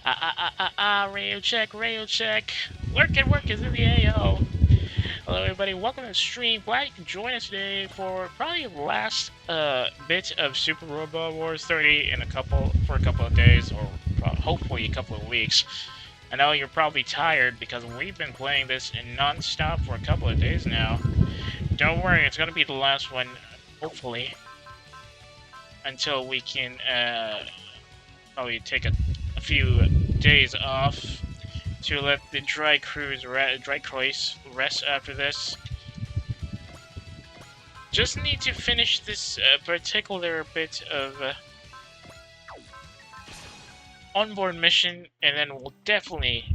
Rail check, rail check. Work is in the AO. Hello everybody, welcome to the stream. Glad you can join us today for probably the last bit of Super Robot Wars 30 in for a couple of days, or hopefully a couple of weeks. I know you're probably tired because we've been playing this in non-stop for a couple of days now. Don't worry, it's gonna be the last one, hopefully, until we can probably take a few days off to let the dry cruise rest after this. Just need to finish this particular bit of onboard mission, and then we'll definitely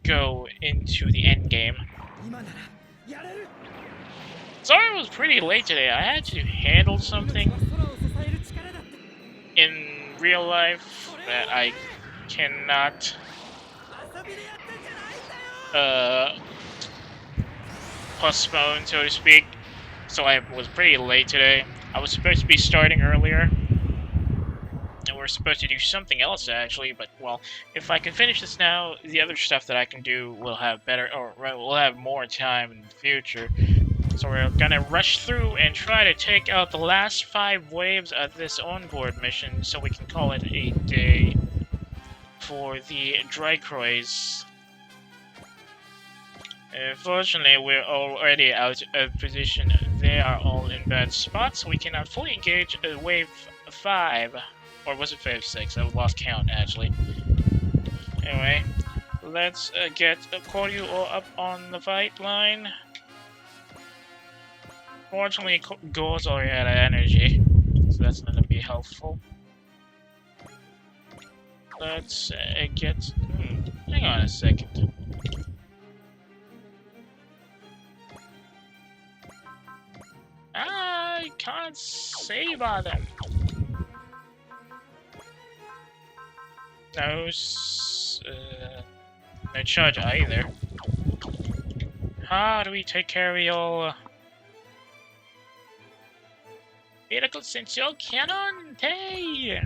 go into the end game. Sorry it was pretty late today. I had to handle something in real life that I cannot postpone, so to speak. So I was pretty late today. I was supposed to be starting earlier, and we're supposed to do something else actually. But well, if I can finish this now, the other stuff that I can do will have we'll have more time in the future. So we're gonna rush through and try to take out the last 5 waves of this onboard mission, so we can call it a day for the dry cruise. Unfortunately, we're already out of position. They are all in bad spots, so we cannot fully engage wave 5. Or was it wave 6? I lost count, actually. Anyway, let's get Koryu up on the fight line. Fortunately, Go's already out of energy, so that's going to be helpful. Let's get... hang on a second. I can't save on them. No charge either. How do we take care of your vehicle sensor cannon? Hey!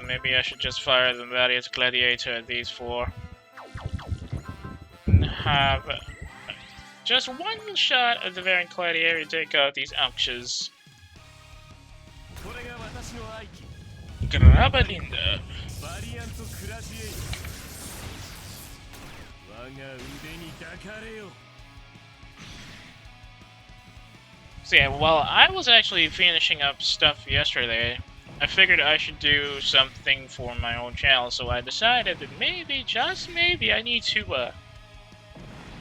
Maybe I should just fire the various gladiator at these 4. And have just one shot of the variant gladiator to take out these ouches. Grabalinda. So yeah, while I was actually finishing up stuff yesterday, I figured I should do something for my own channel, so I decided that maybe, just maybe, I need to,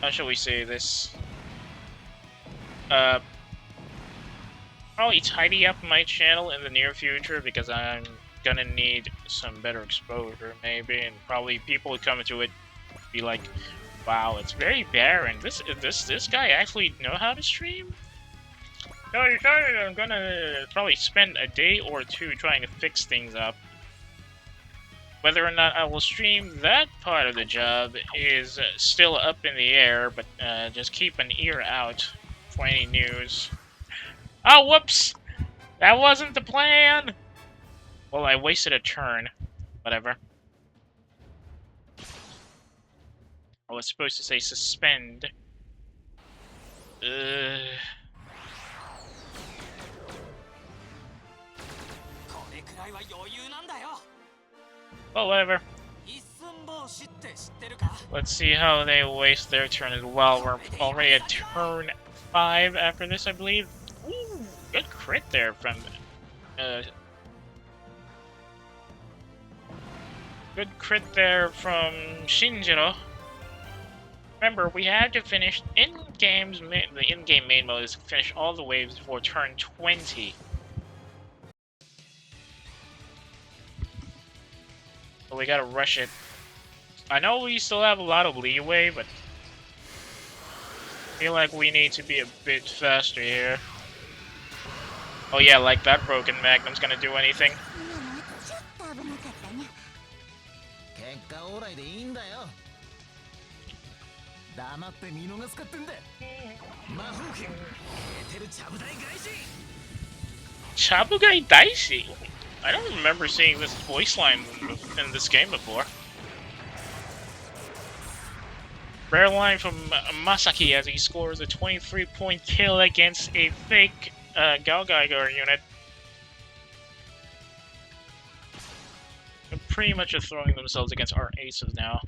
how shall we say this? Probably tidy up my channel in the near future, because I'm gonna need some better exposure, maybe, and probably people would come to it be like, wow, it's very barren. This guy actually know how to stream? So I decided I'm gonna probably spend a day or 2 trying to fix things up. Whether or not I will stream that part of the job is still up in the air, but just keep an ear out for any news. Oh, whoops! That wasn't the plan! Well, I wasted a turn. Whatever. I was supposed to say suspend. Well, whatever. Let's see how they waste their turn as well. We're already at turn 5 after this, I believe. Ooh, good crit there from... good crit there from Shinjiro. Remember, we had to finish the in-game main mode is to finish all the waves before turn 20. So we gotta rush it. I know we still have a lot of leeway, but I feel like we need to be a bit faster here. Oh yeah, like that broken Magnum's gonna do anything. Chabugai Daishi? I don't remember seeing this voice line in this game before. Rare line from Masaki as he scores a 23-point kill against a fake Galgaigar unit. They're pretty much just throwing themselves against our aces now.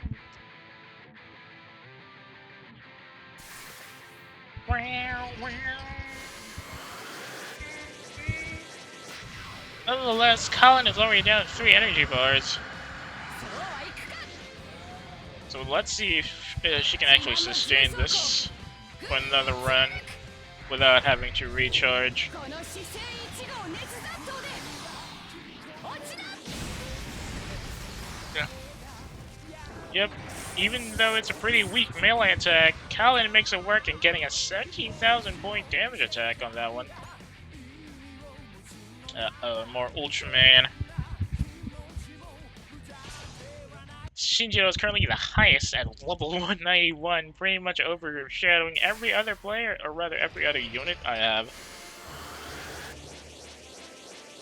Nonetheless, Colin is already down 3 energy bars. So let's see if she can actually sustain this for another run without having to recharge. Yeah. Yep. Even though it's a pretty weak melee attack, Colin makes it work and getting a 17,000 point damage attack on that one. More Ultraman. Shinjiro is currently the highest at level 191, pretty much overshadowing every other player, or rather every other unit I have.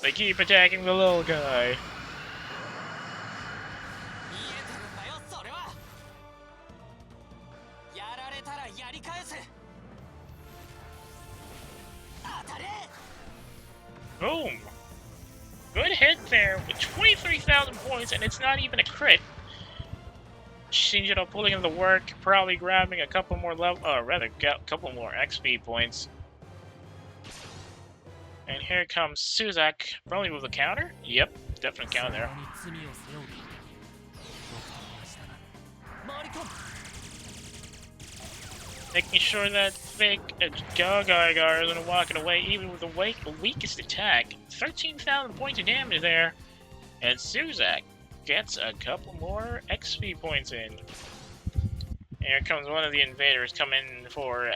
They keep attacking the little guy. Boom! Good hit there with 23,000 points, and it's not even a crit. Shinjiro pulling in the work, probably grabbing a couple more couple more XP points. And here comes Suzak, probably with a counter? Yep, definitely counter there. Making sure that fake Galgaigar isn't walking away, even with the weakest attack. 13,000 points of damage there. And Suzak gets a couple more XP points in. Here comes one of the invaders coming for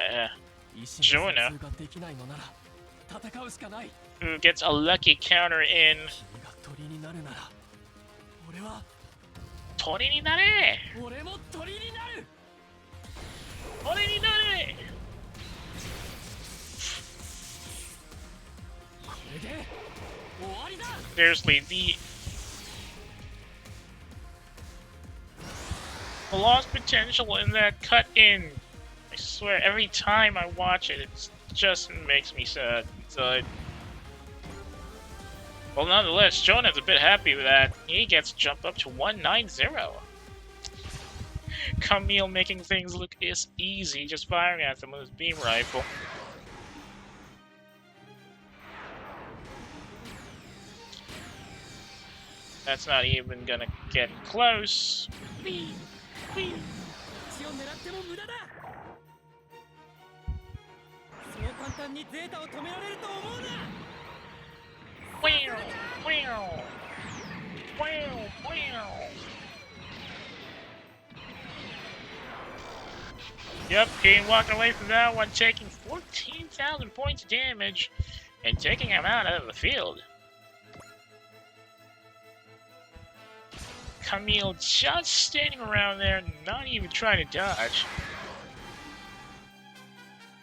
Jonah, who gets a lucky counter in. Tori ni nare! Tori ni nare! Seriously, the lost potential in that cut in. I swear, every time I watch it, it just makes me sad inside. Well, nonetheless, Jonah's a bit happy with that. He gets jumped up to 190. Camille making things look easy, just firing at them with his beam rifle. That's not even gonna get close. Whee! Whee! Wow! Wow! Wow! Wow! Yep, Kane walking away from that one, taking 14,000 points of damage and taking him out of the field. Camille just standing around there, not even trying to dodge.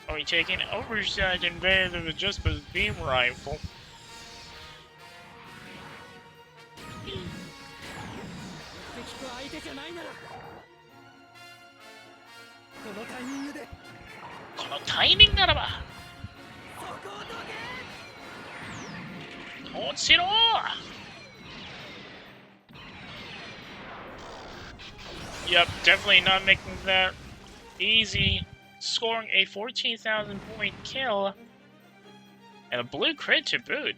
Only taking oversized invader with just his beam rifle. Kono timing naraba! Toshiro! Yep, definitely not making that easy. Scoring a 14,000 point kill and a blue crit to boot.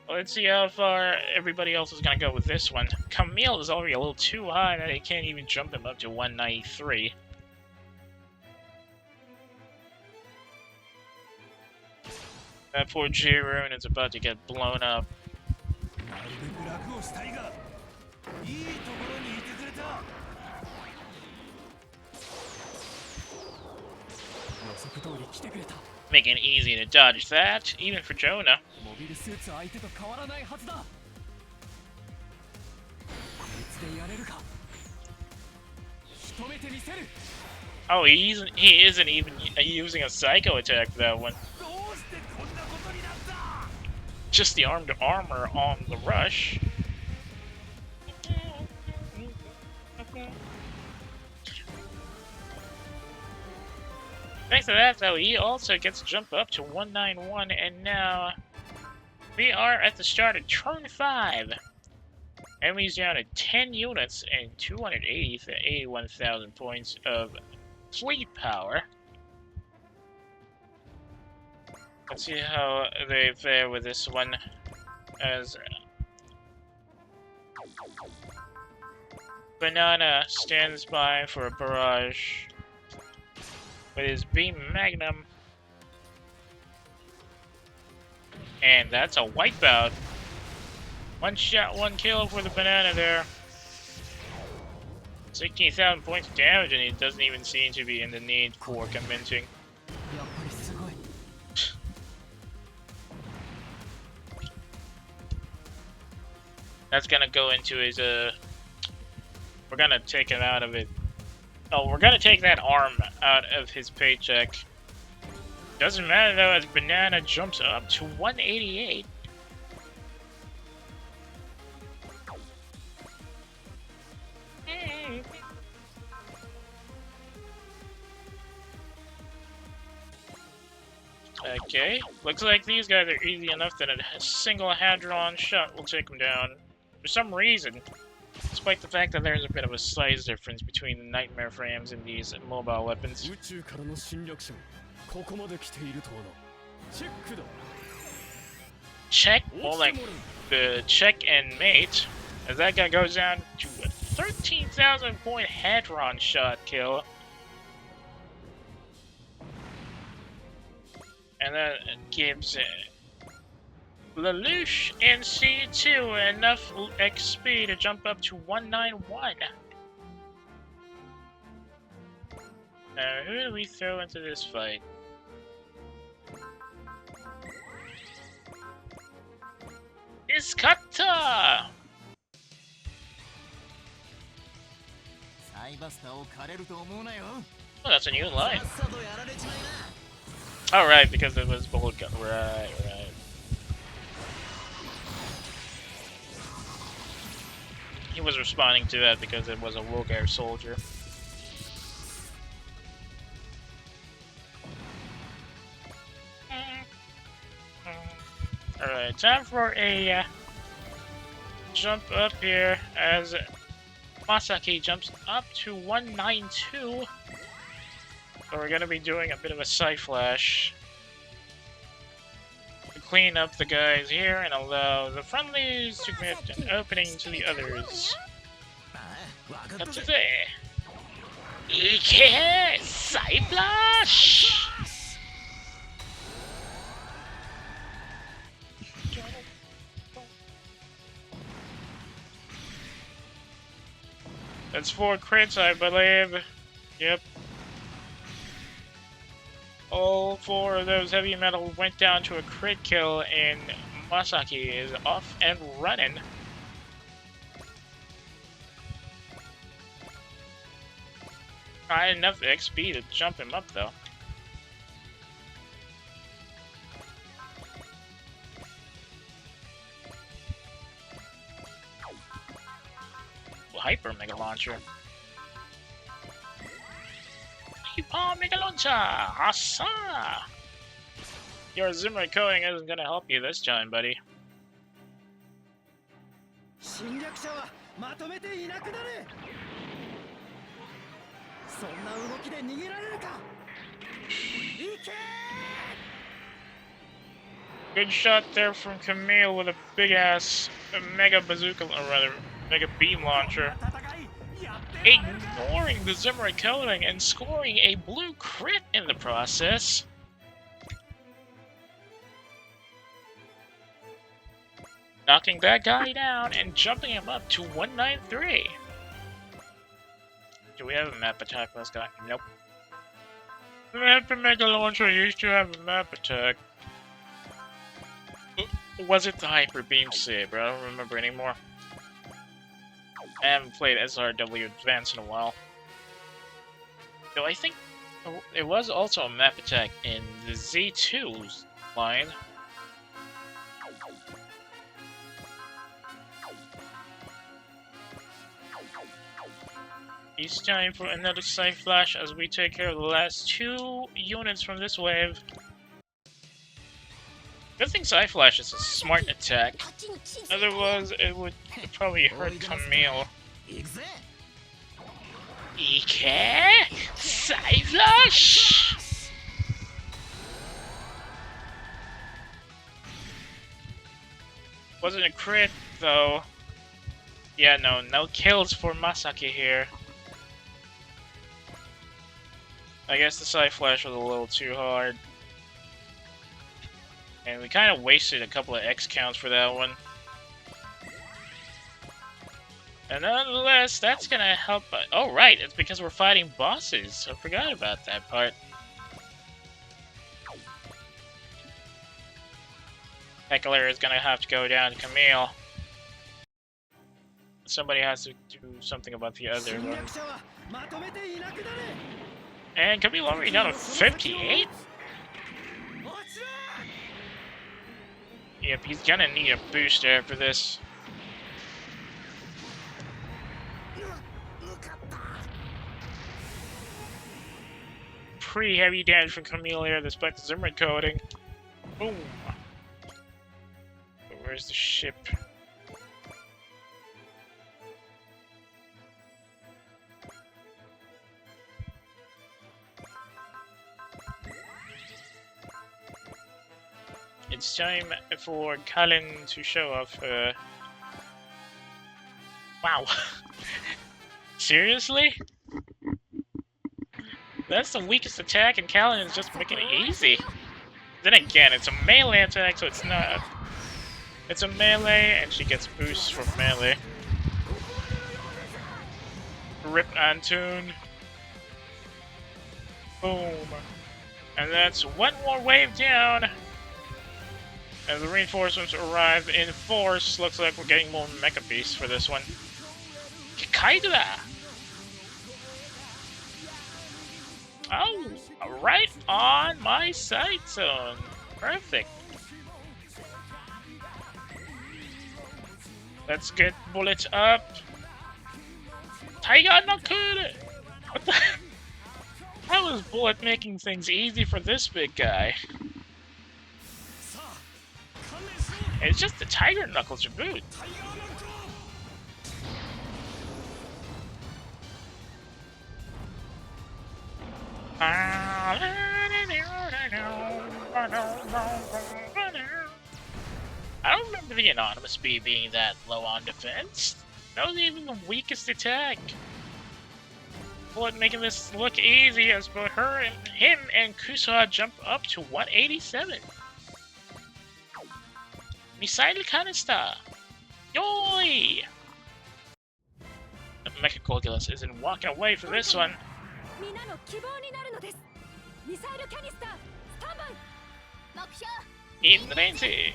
Let's see how far everybody else is going to go with this one. Camille is already a little too high that he can't even jump him up to 193. That poor Jiroon is about to get blown up. Making it easy to dodge that, even for Jonah. Oh, he isn't even using a psycho attack for that one. just the armed armor on the rush. Thanks to that, though, he also gets jumped up to 191, and now we are at the start of turn 5. Enemies down to 10 units and 281,000 points of fleet power. Let's see how they fare with this one, as Banana stands by for a barrage with his beam magnum. And that's a wipeout. One shot, one kill for the Banana there. 16,000 points of damage, and he doesn't even seem to be in the need for convincing. That's gonna go into his, we're gonna take it out of it. Oh, we're gonna take that arm out of his paycheck. Doesn't matter though, as Banana jumps up to 188. Okay, looks like these guys are easy enough that a single Hadron shot will take them down. For some reason, despite the fact that there's a bit of a size difference between the Nightmare frames and these mobile weapons. Check, well, like the check and mate, as that guy goes down to a 13,000 point Hadron shot kill. And that gives Lelouch and C2 enough XP to jump up to 191. Now, who do we throw into this fight? It's Keyta! Oh, that's a new line. Oh, right, because it was bullet gun. Right. He was responding to that because it was a Vulgar soldier. Alright, time for a jump up here as Masaki jumps up to 192. So we're gonna be doing a bit of a side flash to clean up the guys here and allow the friendlies to get an opening to the others. Up to there. Ike! Side flash! That's 4 crits, I believe. Yep. All 4 of those heavy metal went down to a crit kill, and Masaki is off and running. Not enough XP to jump him up, though. Hyper Mega Launcher. Hyper Mega Launcher! Asa! Your Zimmer coding isn't gonna help you this time, buddy. Good shot there from Camille with a big ass Mega Bazooka, or rather, Mega Beam Launcher. Ignoring the Zimmer coding and scoring a blue crit in the process. Knocking that guy down and jumping him up to 193. Do we have a map attack for this guy? Nope. The Hyper Mega Launcher used to have a map attack. Was it the Hyper Beam Saber? I don't remember anymore. I haven't played SRW Advance in a while. Though I think it was also a map attack in the Z2's line. It's time for another Side Flash as we take care of the last 2 units from this wave. Good thing Side Flash is a smart attack. Otherwise, it would probably hurt Camille. Ike? Side Flash! Wasn't a crit, though. Yeah, no kills for Masaki here. I guess the Side Flash was a little too hard. And we kind of wasted a couple of X counts for that one. And nonetheless, that's gonna help. Oh, right, it's because we're fighting bosses. I forgot about that part. Heckler is gonna have to go down to Camille. Somebody has to do something about the other one. And Camille already down to 58? Yep, he's gonna need a boost after this. Pretty heavy damage from Camille here despite the Zimmer coating. Boom. But where's the ship? It's time for Cullen to show off Wow. Seriously? That's the weakest attack and Cullen is just making it easy. Then again, it's a melee attack, so it's not. It's a melee, and she gets boosts from melee. Rip Antoon. Boom. And that's one more wave down. As the reinforcements arrive in force, looks like we're getting more Mecha Beasts for this one. Keyta! Oh, right on my sight zone. Perfect. Let's get bullets up. Tiger Nakure! What the? How is Bullet making things easy for this big guy? It's just the Tiger Knuckles to boot. I don't remember the Anonymous Bee being that low on defense. That was even the weakest attack. Bullet making this look easy as both him and Kusa jump up to 187. Missile Canister! Yoy! Mecha Golgulus isn't walking away for this one. In the range, Te!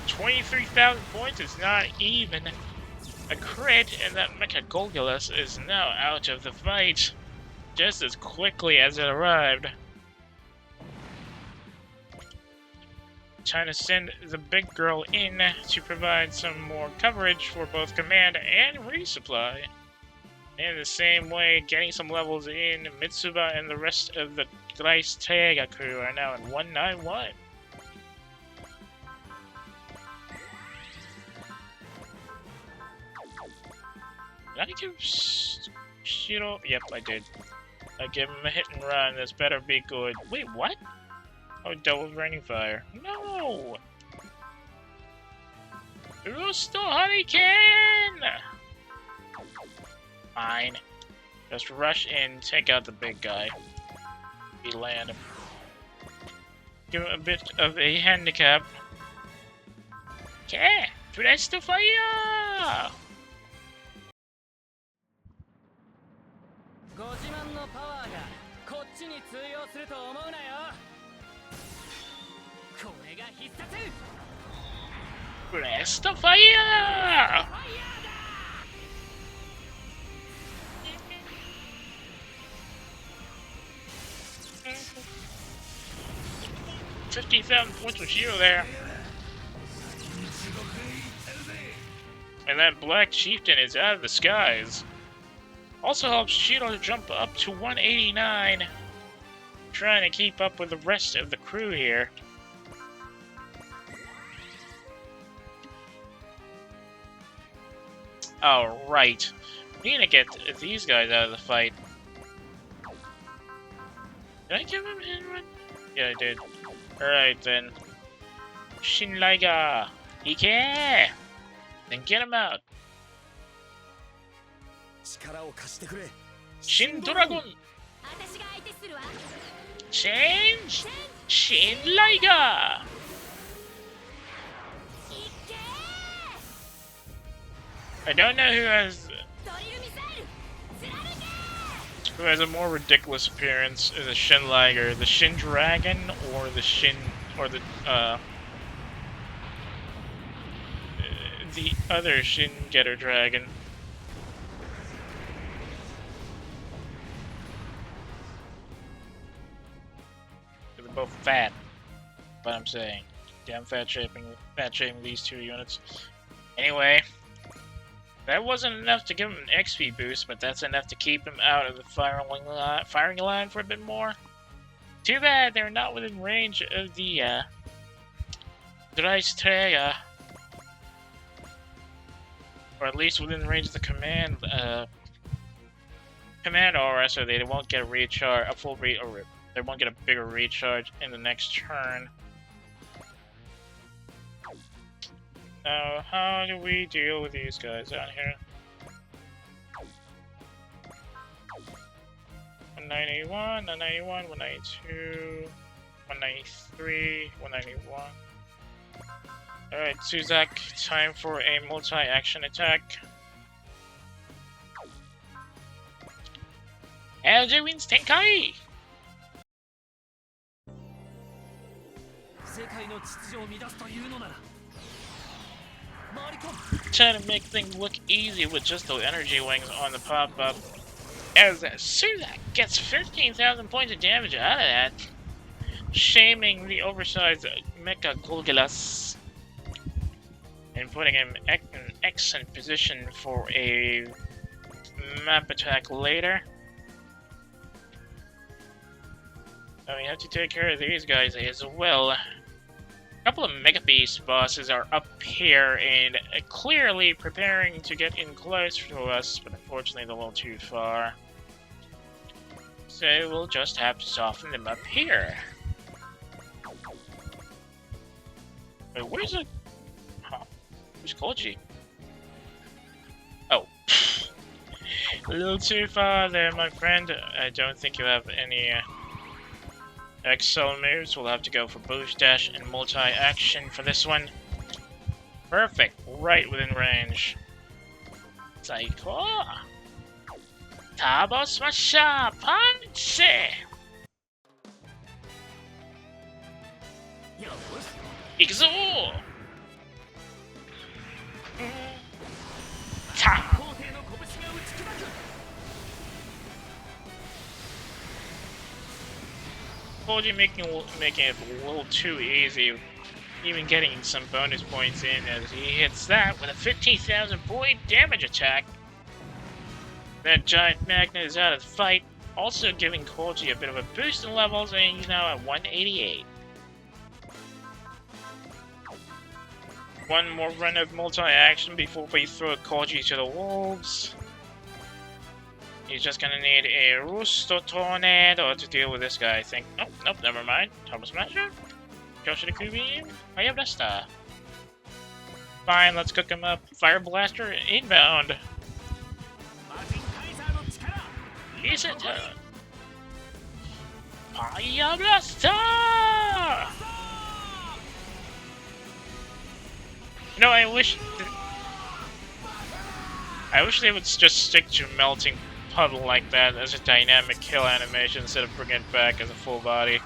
23,000 points is not even a crit, and that Mecha Golgulus is now out of the fight just as quickly as it arrived. Trying to send the big girl in to provide some more coverage for both command and resupply. In the same way, getting some levels in, Mitsuba and the rest of the Gleis Taiga crew are now at 191. Did I give Shiro? Yep, I did. I give him a hit and run. This better be good. Wait, what? Oh, double raining fire. No! Rusto Hurricane! Fine. Just rush in, take out the big guy. He land him. Give him a bit of a handicap. Okay, Presto Fire! Presto Fire! 50,000 points with Shield there. And that Black Chieftain is out of the skies. Also helps Shield to jump up to 189. Trying to keep up with the rest of the crew here. Alright. We need to get these guys out of the fight. Did I give him a hit run? Yeah, I did. Alright then. Shinlaiga! Ike! Then get him out. Shin Dragon! Change! Shinlaiga! I don't know who has a more ridiculous appearance, the Shin Liger, the Shin Dragon, or the other Shin Getter Dragon. They're both fat, but I'm saying, damn fat shaming these two units. Anyway. That wasn't enough to give him an XP boost, but that's enough to keep him out of the firing line for a bit more. Too bad they're not within range of the Dreisträger. Or at least within range of the command aura, so they won't get a recharge, or they won't get a bigger recharge in the next turn. Now, how do we deal with these guys out here? 191, 191, 192, 193, 191. Alright, Suzak, time for a multi-action attack. LJ wins Tenkai! Trying to make things look easy with just those energy wings on the pop-up. As Suzak gets 15,000 points of damage out of that, shaming the oversized Mecha Golgilas and putting him in an excellent position for a map attack later. Now we have to take care of these guys as well. A couple of Mega Beast bosses are up here and clearly preparing to get in close to us, but unfortunately they're a little too far. So we'll just have to soften them up here. Wait, where's the... Huh. Where's Koji? Oh. A little too far there, my friend. I don't think you have any... XL moves. We'll have to go for boost dash and multi-action for this one. Perfect, right within range. Psycho! Turbo Smasher Punch! Ikuzo! Ta! Koji making it a little too easy, even getting some bonus points in as he hits that with a 15,000 point damage attack. That giant magnet is out of the fight, also giving Koji a bit of a boost in levels, and he's now at 188. One more run of multi-action before we throw Koji to the wolves. He's just gonna need a Rusto Tornado to deal with this guy, I think. Nope, nope, never mind. Turbo Smasher? Yoshiriku Beam? Fire Blaster. Fine, let's cook him up. Fire Blaster inbound. He's a turn. Fire Blaster! You know, I wish they would just stick to melting puddle like that as a dynamic kill animation instead of bringing it back as a full body.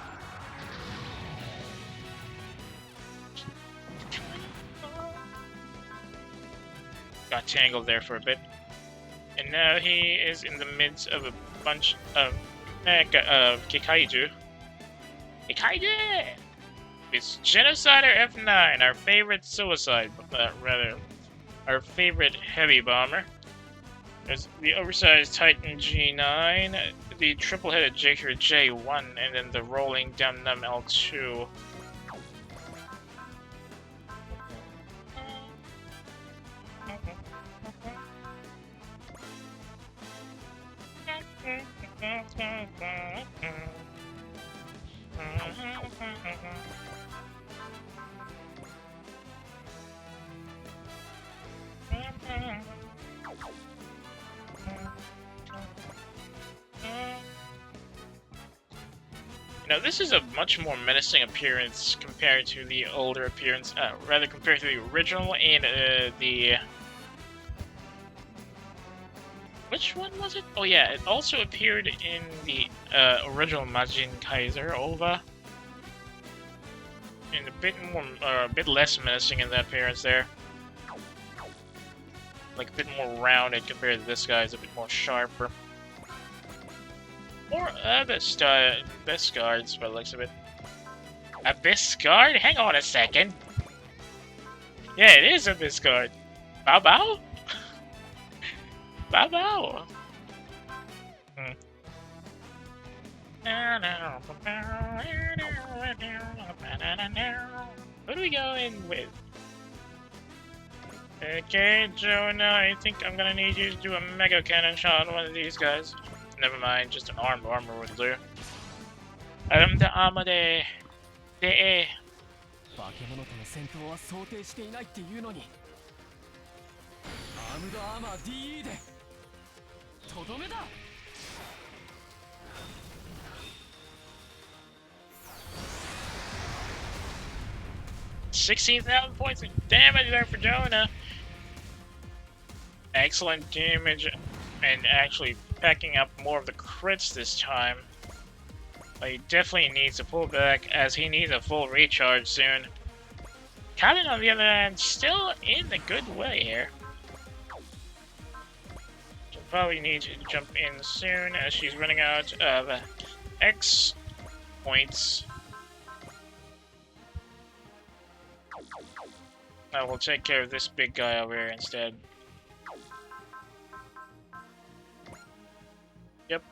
Got tangled there for a bit. And now he is in the midst of a bunch of Kikaiju. Kikaiju! It's Genocider F9, our favorite suicide, rather, our favorite heavy bomber. There's the oversized Titan G9, the triple-headed Jaker J1, and then the rolling Dum Dum L2. Now, this is a much more menacing appearance compared to the older appearance, rather compared to the original and the... Which one was it? Oh yeah, it also appeared in the original Majin Kaiser OVA. And a bit less menacing in that appearance there. Like a bit more rounded compared to this guy's, a bit more sharper. Or best guards by the looks of it. Abyss guard? Hang on a second. Yeah, it is Abyss guard. Bow bow? Bow bow. What are we going with? Okay, Jonah, I think I'm gonna need you to do a mega cannon shot on one of these guys. Never mind, just an armed armor will do. The armor de... $16,000 points of damage there for Jonah. Excellent damage, and actually packing up more of the crits this time. But he definitely needs to pull back, as he needs a full recharge soon. Kalen, on the other hand, still in the good way here. She'll probably need to jump in soon, as she's running out of X points. I will take care of this big guy over here instead. Yep,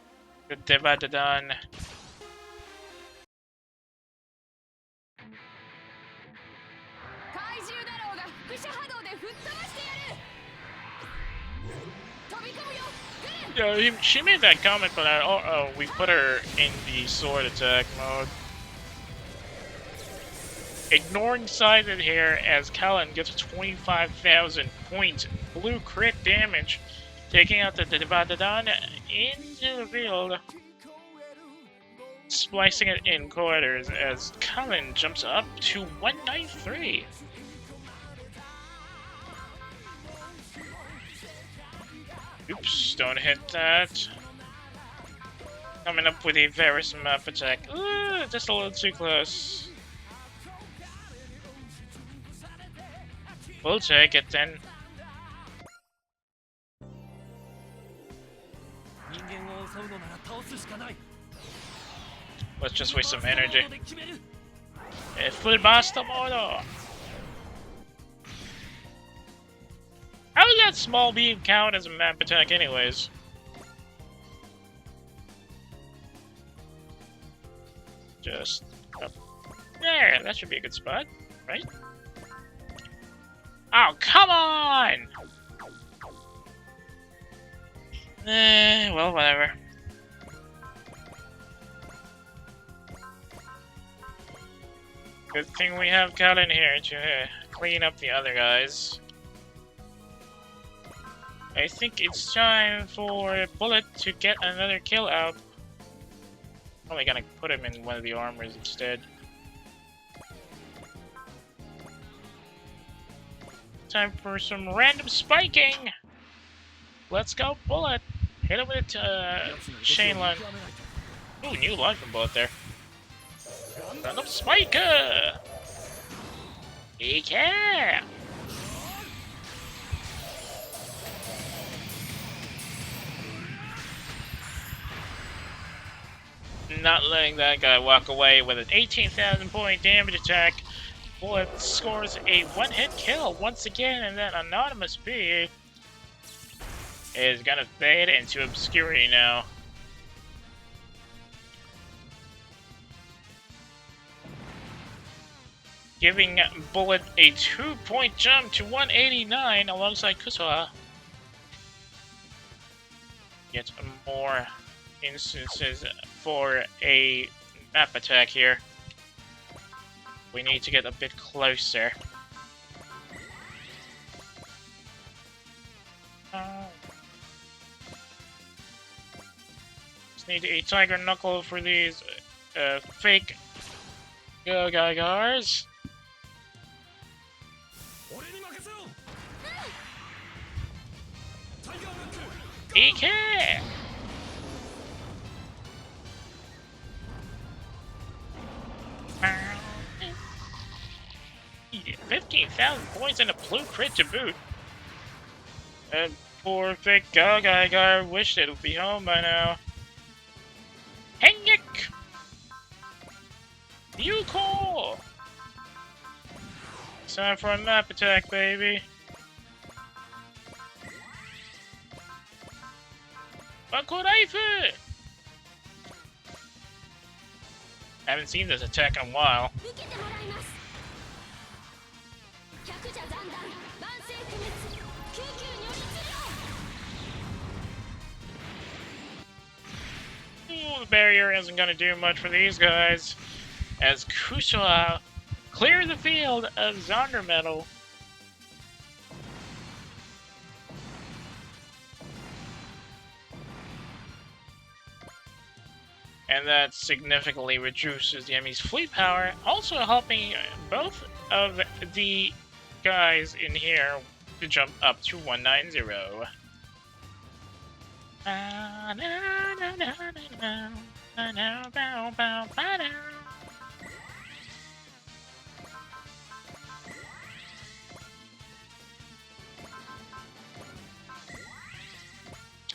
the Devadadan. Yeah, she made that comment, but we put her in the sword attack mode. Ignoring Sided here as Callan gets 25,000 points blue crit damage, taking out the Devadadan into the field, splicing it in quarters as Callan jumps up to 193. Oops, don't hit that. Coming up with a Varus map attack. Ooh, just a little too close. We'll take it then. Let's just waste some energy. Full master mode. How does that small beam count as a map attack anyways? Just up there, that should be a good spot, right? Oh, come on! Well, whatever. Good thing we have Kalin here to clean up the other guys. I think it's time for Bullet to get another kill out. Probably gonna put him in one of the armors instead. Time for some random spiking! Let's go, Bullet! Hit him with Shaneland. Ooh, new life from Bullet there. Random spiker! Yeah! Not letting that guy walk away with an 18,000 point damage attack. Bullet scores a one-hit kill once again, and that anonymous B is gonna fade into obscurity now. Giving Bullet a 2-point jump to 189 alongside Kusawa. Yet more instances for a map attack here. We need to get a bit closer. Just need a Tiger Knuckle for these fake Gagars. EK! 15,000 points and a blue crit to boot. And poor fake Gaga wished it would be home by now. Hengik! Yuko! It's time for a map attack, baby. Bakuraifu! Haven't seen this attack in a while. Ooh, the barrier isn't gonna do much for these guys, as Kusawa clears the field of Zonder Metal. And that significantly reduces the enemy's fleet power, also helping both of the guys in here to jump up to 190.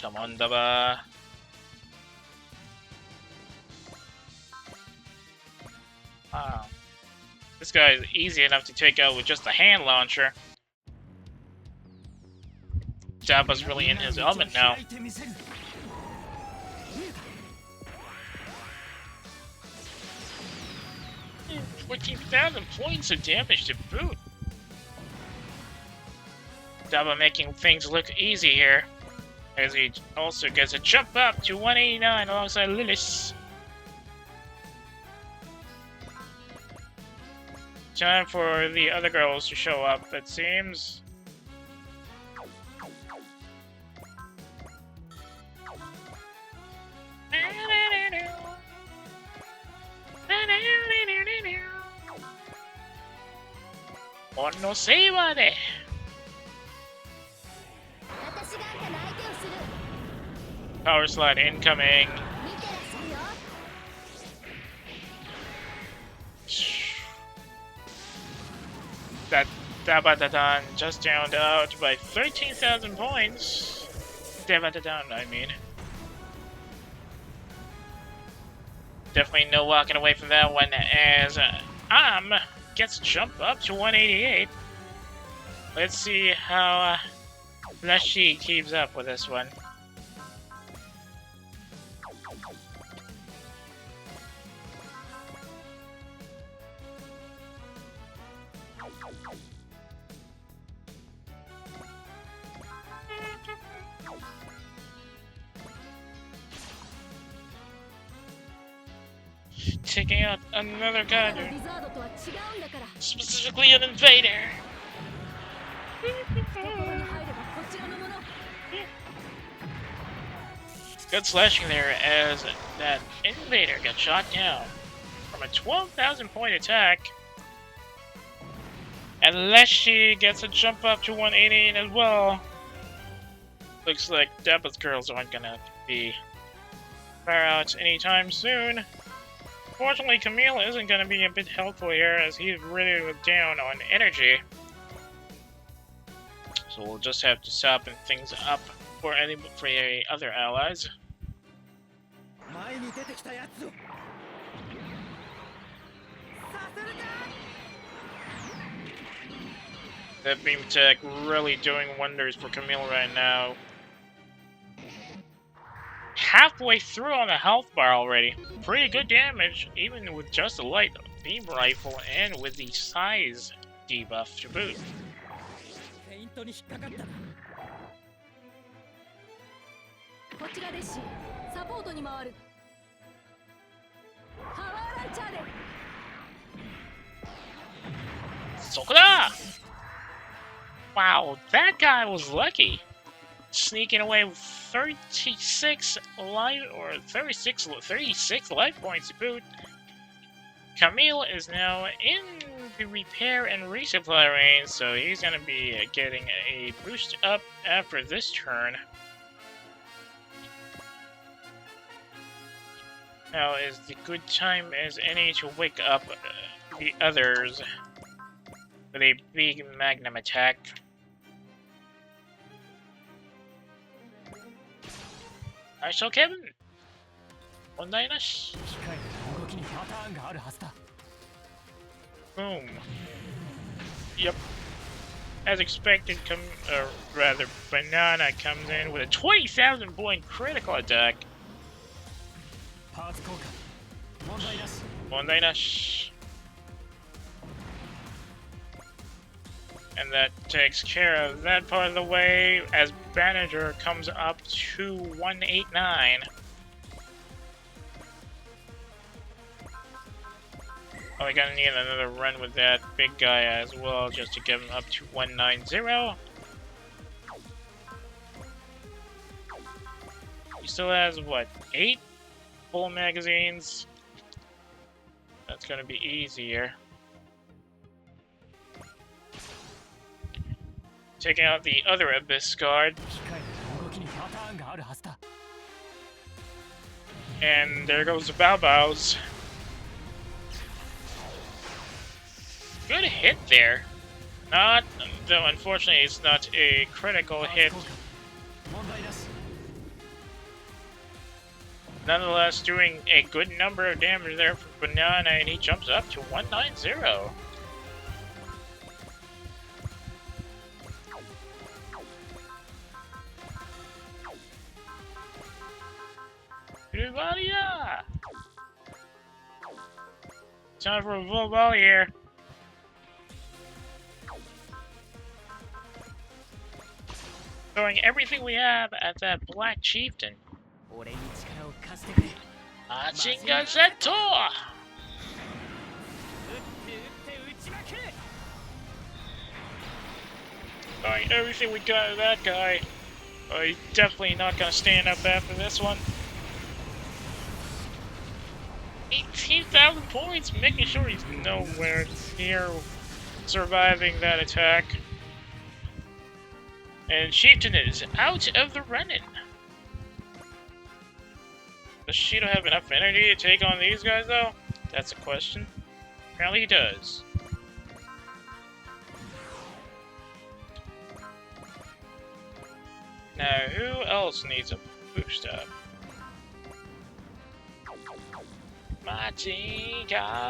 Come on, Daba. Wow. This guy is easy enough to take out with just a hand launcher. Daba's really in his element now. 14,000 points of damage to boot. Daba making things look easy here, as he also gets a jump up to 189 alongside Lilith. Time for the other girls to show up, it seems. No save de. Power slide incoming. That Dabadadan just downed out by 13,000 points. Dabadadan, I mean. Definitely no walking away from that one, as gets jump up to 188. Let's see how Leshy keeps up with this one. Taking out another guy, specifically an invader. Good slashing there, as that invader got shot down from a 12,000 point attack. And Leshy gets a jump up to 188 as well. Looks like Daba's girls aren't gonna be far out anytime soon. Fortunately, Camille isn't going to be a bit helpful here, as he's really down on energy. So we'll just have to soften things up for the other allies. That beam attack really doing wonders for Camille right now. Halfway through on the health bar already. Pretty good damage, even with just a light beam rifle and with the size debuff to boot. Wow, that guy was lucky. Sneaking away with 36 life, or 36 life points to boot. Camille is now in the repair and resupply range, so he's going to be getting a boost up after this turn. Now is the good time as any to wake up the others with a big magnum attack. Alright, so Kevin, one day nash. Boom. Yep. As expected, Banana comes in with a 20,000 point critical attack. One day nash. And that takes care of that part of the way as Banner comes up to 189. Probably gonna need another run with that big guy as well just to get him up to 190. He still has, what, 8 full magazines? That's gonna be easier. Taking out the other Abyss Guard. And there goes the Bow Bows. Good hit there. Though unfortunately it's not a critical hit. Nonetheless, doing a good number of damage there for Banana, and he jumps up to 190. Time for a Volleyball here. Throwing everything we have at that Black Chieftain. Machinga Zeto! Throwing everything we got at that guy. Oh, he's definitely not gonna stand up after this one. 18,000 points, making sure he's nowhere near surviving that attack. And Chieftain is out of the running. Does Shido have enough energy to take on these guys, though? That's a question. Apparently he does. Now, who else needs a boost up? Machinga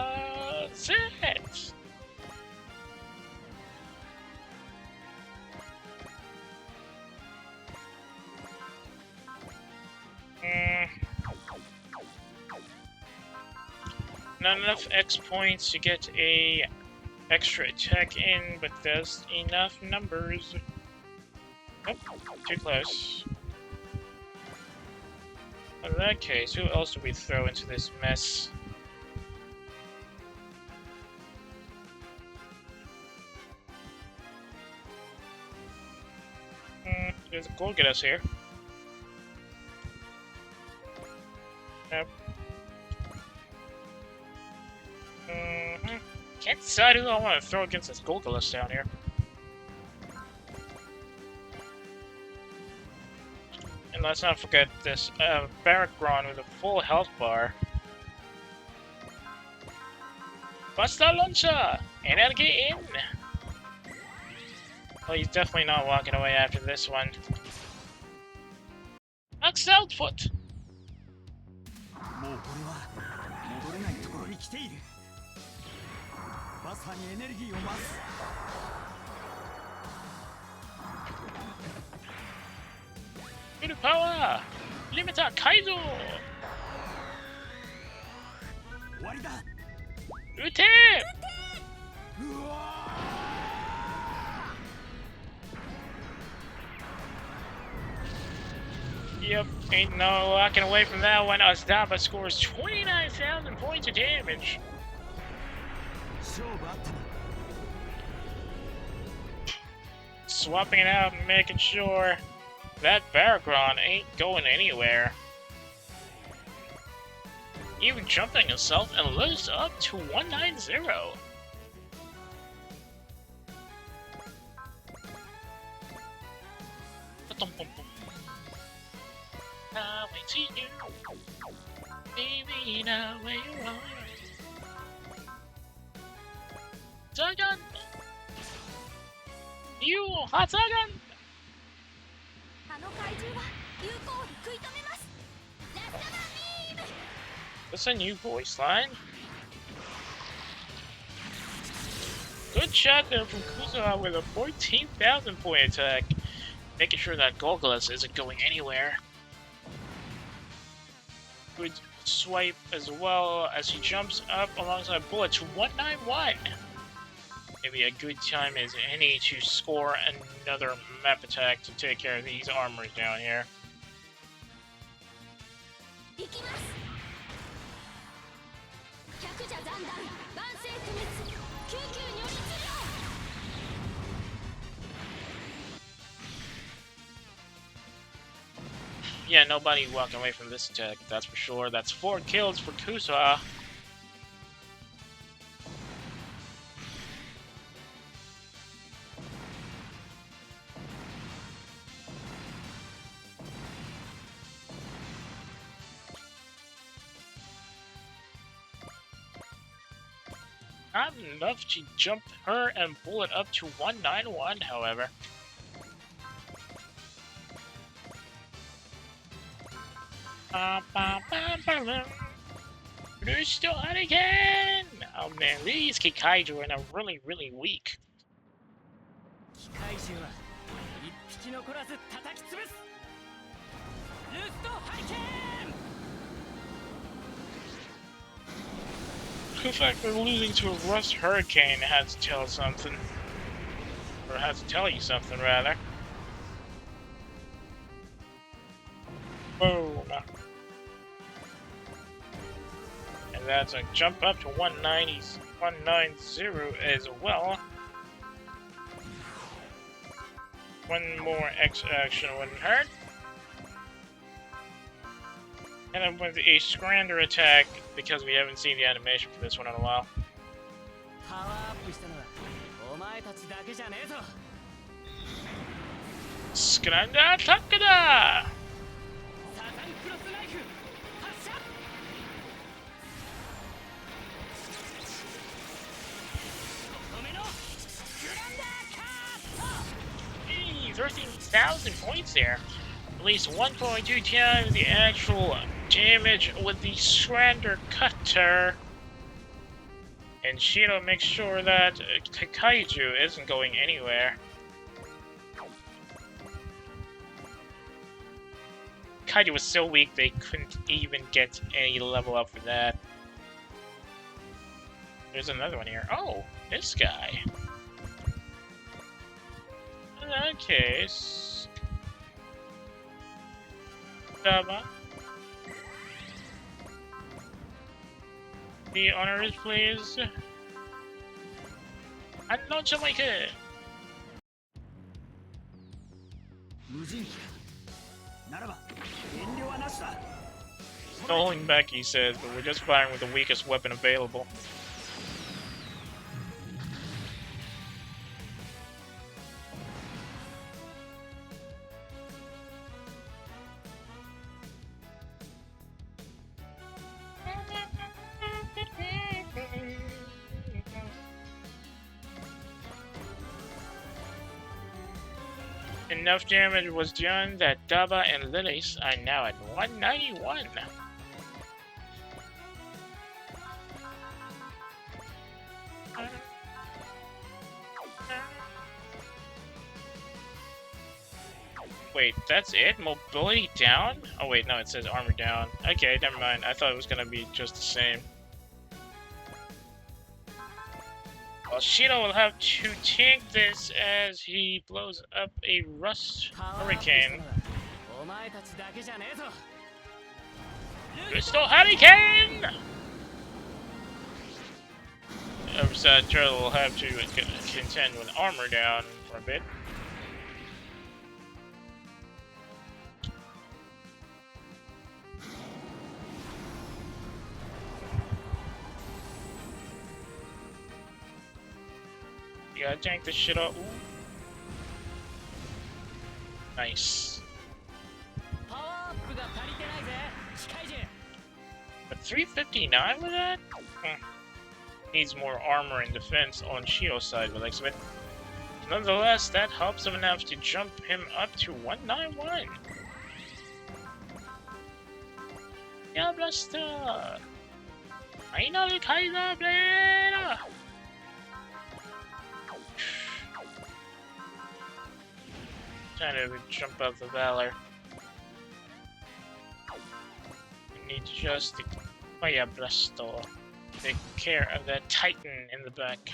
Zet! Not enough X points to get a extra attack in, but there's enough numbers. Nope, too close. In that case, who else do we throw into this mess? There's a Golgatus here. Yep. Can't decide who I want to throw against this Golgatus down here. And let's not forget this Barrackron with a full health bar. Buster Launcher! And I'll get in! Well, he's definitely not walking away after this one. Max output! Good power! Limiter Kaizo! Ute! Yep, ain't no walking away from that one. Astaba scores 29,000 points of damage. Swapping it out and making sure that Baragron ain't going anywhere. Even jumping himself and lives up to 190. Now I see you, baby, now where you are. Zagan! You, Hot Zagan! That's a new voice line. Good shot there from Kuzuha with a 14,000 point attack. Making sure that Golgolas isn't going anywhere. Good swipe as well as he jumps up alongside Bullet to 191. Maybe a good time as any to score another map attack to take care of these armors down here. Yeah, nobody walking away from this attack, that's for sure. That's 4 kills for Kuzuha. Not enough to jump her and Bullet up to 191, however. Rooster on again! Oh man, these Kikaiju are really, really weak. The fact they're losing to a Rust Hurricane has to tell something. Or has to tell you something, rather. Boom! And that's a jump up to 190 as well. One more X action wouldn't hurt. And then with a Scrander attack, because we haven't seen the animation for this one in a while. Scrander Takada! Hey, 13,000 points there. At least 1.2 times the actual damage with the Scrander Cutter. And Shiro makes sure that Kakaiju isn't going anywhere. Kaiju was so weak they couldn't even get any level up for that. There's another one here. Oh, this guy. In that case... Daba. The honors, please. And launch a like it. No holding back, he says, but we're just firing with the weakest weapon available. Enough damage was done that Daba and Lilies are now at 191. Wait, that's it? Mobility down? Oh wait, no, it says armor down. Okay, never mind. I thought it was gonna be just the same. Well, Shino will have to tank this as he blows up a rust hurricane. Crystal Hurricane! Oversized turtle will have to contend with armor down for a bit. You gotta tank this shit up. Ooh. Nice. But 359 with that? Needs more armor and defense on Shio's side, but like, nonetheless, that helps him enough to jump him up to 191. Yeah, Blaster! Final Kaiser Blade! Trying to jump out the Valor. We need just to Fire Blaster. Take care of that Titan in the back.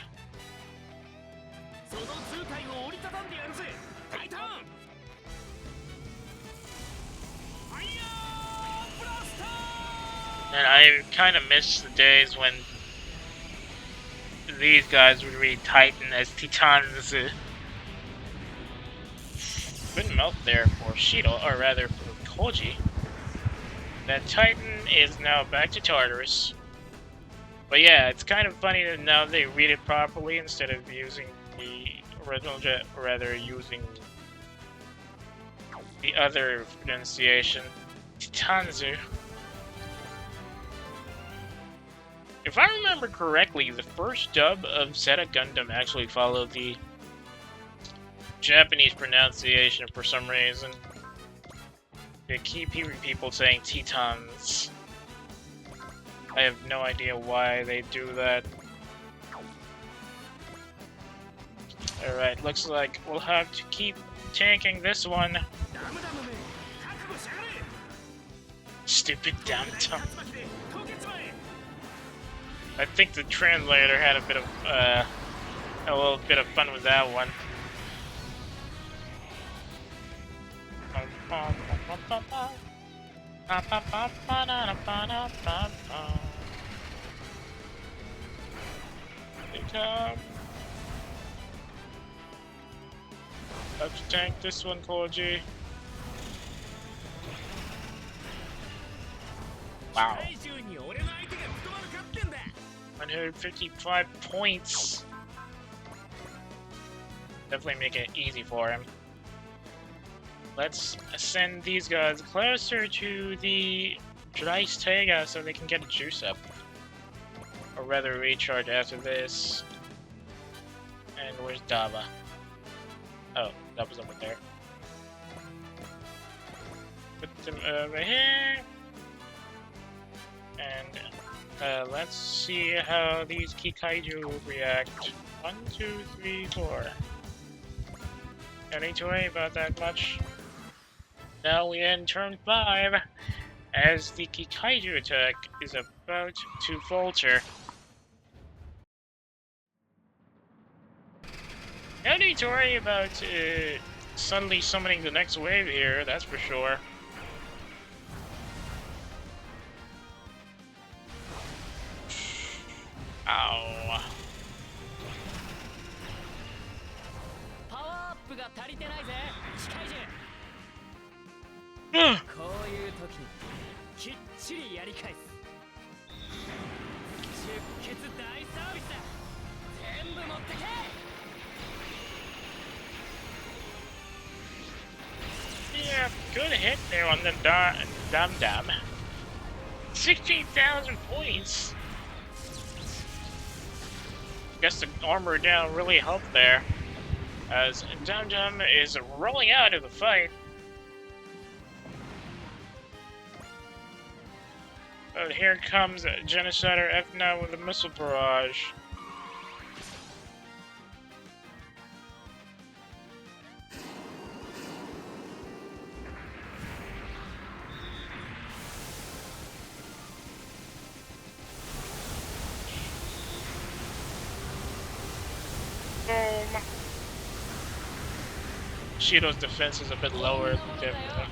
And I kind of miss the days when these guys would read Titan as Titans. Good melt there for Shido, or rather for Koji. That Titan is now back to Tartarus. But yeah, it's kind of funny that now they read it properly instead of using the original jet, or rather using the other pronunciation, Titanzu. If I remember correctly, the first dub of Zeta Gundam actually followed the Japanese pronunciation for some reason. They keep hearing people saying Titans. I have no idea why they do that. Alright, looks like we'll have to keep tanking this one. Stupid damn tongue. I think the translator had a little bit of fun with that one. Have to tank this one, Koji. Wow. 155 points. Definitely make it easy for him. Let's send these guys closer to the Drei's Tega so they can get a juice up. Or rather, recharge after this. And where's Dava? Oh, Dava's over there. Put them over here. And let's see how these Kikaiju react. 1, 2, 3, 4. Don't need to worry about that much. Now we end turn 5, as the Kikaiju attack is about to falter. No need to worry about suddenly summoning the next wave here, that's for sure. Ow. Yeah, good hit there on the Dum-Dum. 16,000 points. Guess the armor down really helped there, as Dum-Dum is rolling out of the fight. But here comes Genocider F9 with a missile barrage. Shido's defense is a bit lower, definitely.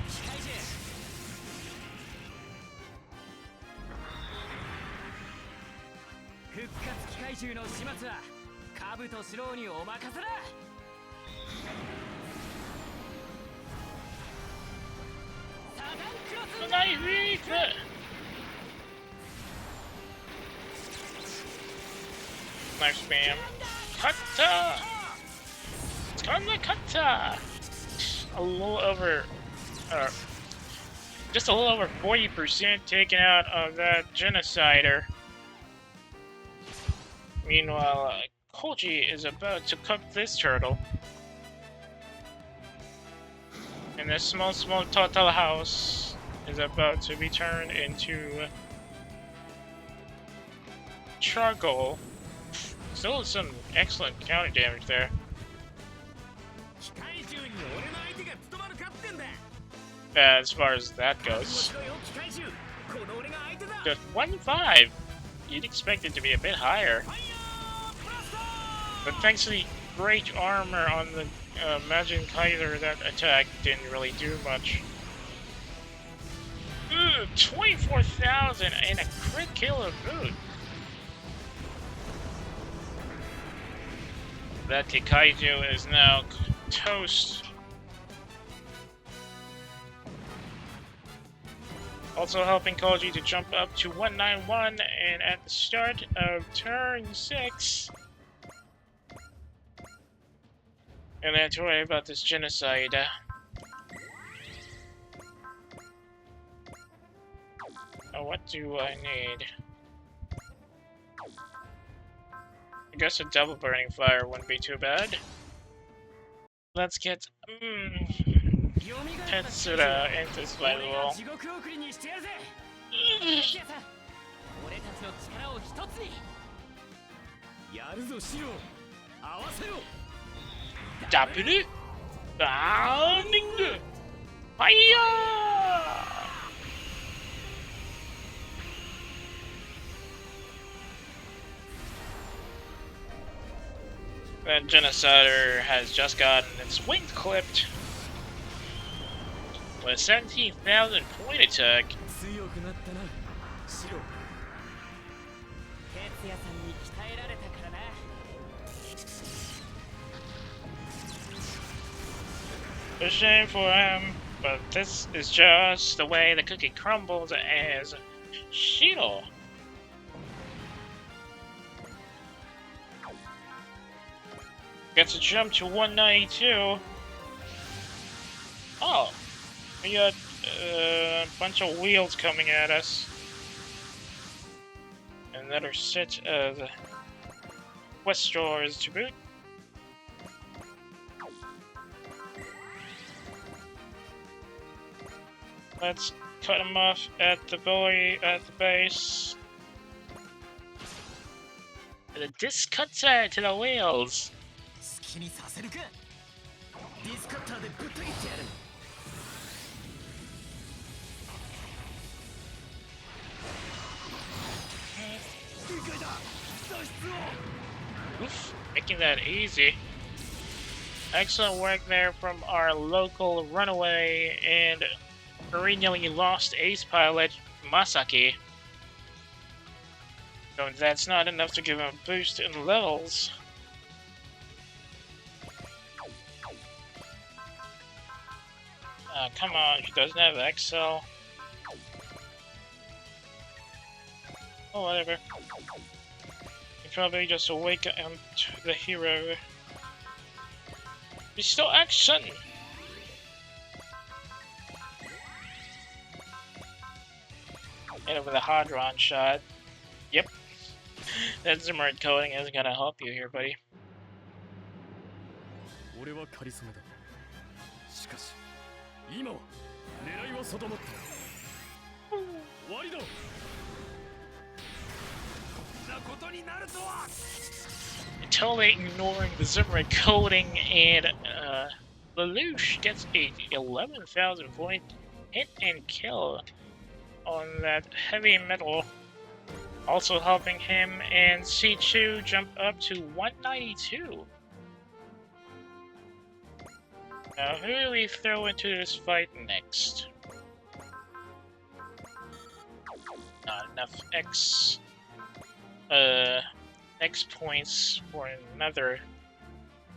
Knife spam. Kata! It's called the Kata! A little over, just a little over 40% taken out of that genocider. Meanwhile, Koji is about to cook this turtle. And this small turtle house is about to be turned into charcoal. Still some excellent counter damage there. As far as that goes. Just 1-5. You'd expect it to be a bit higher. But thanks to the great armor on the Majin Kaiser, that attack didn't really do much. 24,000 and a crit kill of boot. That Kaiju is now toast. Also helping Koji to jump up to 191, and at the start of turn 6. And I have to worry about this genocide. Oh, what do I need? I guess a double burning fire wouldn't be too bad. Let's get Tetsura into this fight wall. Double burning fire! That genocider has just gotten its wing clipped with 17,000 point attack. A shame for him, but this is just the way the cookie crumbles as Shido. Gets a jump to 192. Oh, we got a bunch of wheels coming at us. Another set of quest drawers to boot. Let's cut him off at the belly, at the base. And a disc cutter to the wheels. Oof, making that easy. Excellent work there from our local runaway and perennially lost ace pilot, Masaki. Though that's not enough to give him a boost in levels. Come on, she doesn't have Excel. Oh, whatever. You probably just awaken him to the hero. He's still action! Hit it with a Hadron shot. Yep. That Zimmered coding isn't gonna help you here, buddy. Totally ignoring the Zimmered coding, and Lelouch gets a 11,000 point hit and kill on that heavy metal. Also helping him and C2 jump up to 192. Now, who do we throw into this fight next? Not enough X points for another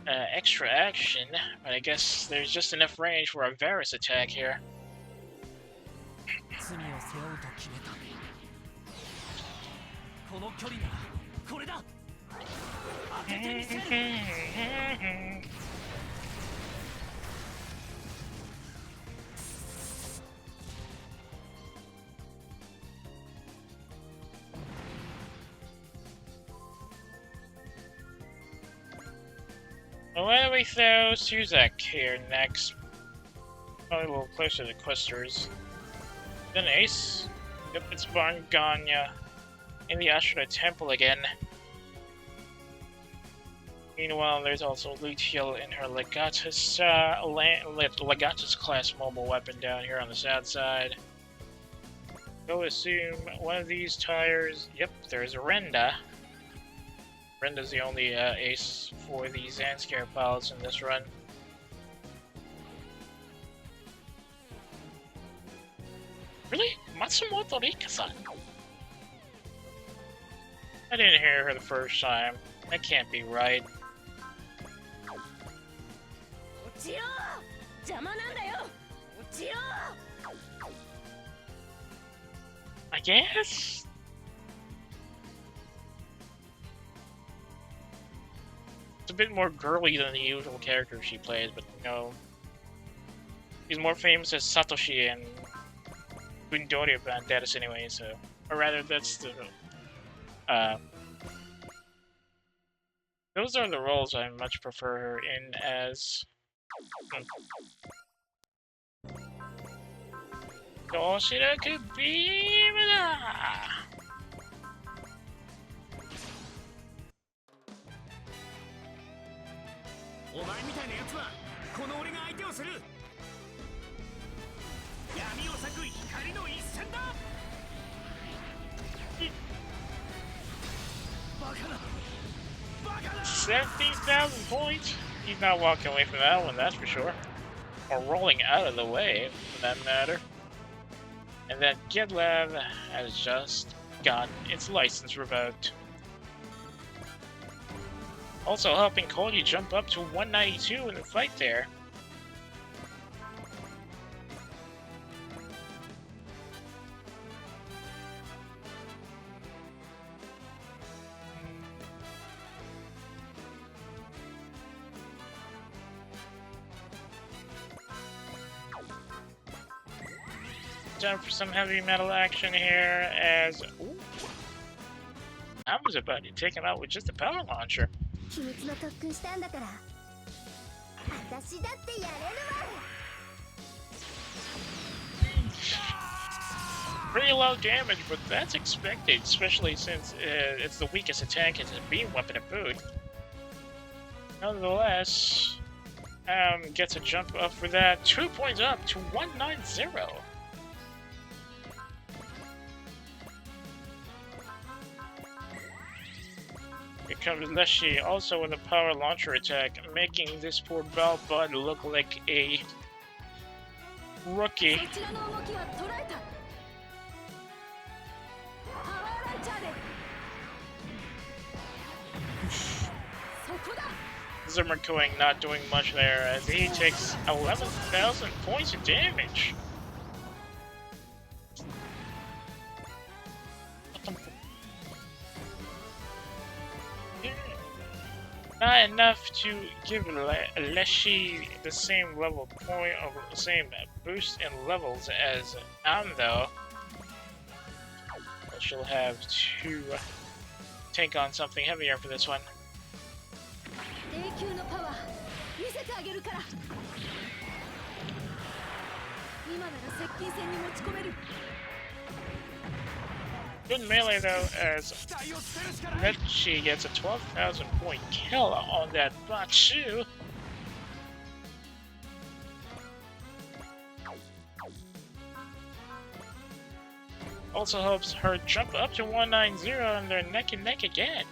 extra action, but I guess there's just enough range for a Varus attack here. Well, why don't we throw Suzak here next? Probably a little closer to the Questers. Then Ace. Yep, it's Barnganya in the Ashura Temple again. Meanwhile, there's also Lutiel in her Legatus, Legatus class mobile weapon down here on the south side. Go assume one of these tires. Yep, there's Renda. Renda's the only ace for the Zanskar pilots in this run. Really? Matsumoto Rika-san? I didn't hear her the first time. That can't be right. I guess? It's a bit more girly than the usual character she plays, but you know, she's more famous as Satoshi and Bundoria Banderas anyway, so... Or rather, that's the... those are the roles I much prefer her in as... Doshiraku Beamada! $17,000 points? He's not walking away from that one, that's for sure. Or rolling out of the way, for that matter. And then GitLab has just gotten its license revoked. Also helping Cody jump up to 192 in the fight there. Time for some heavy metal action here as... Ooh, I was about to take him out with just a power launcher. Pretty low damage, but that's expected, especially since it's the weakest attack as a beam weapon at boot. Nonetheless, gets a jump up for that. 2 points up to 190. Here comes Leshy, also with a power launcher attack, making this poor Balbud look like a rookie. Zimmercoing not doing much there as he takes 11,000 points of damage. Not enough to give Leshy the same level point or the same boost in levels as Am though. But she'll have to take on something heavier for this one. Good melee though, as Leshy gets a 12,000 point kill on that Batsu. Also helps her jump up to 190 and they're neck and neck again.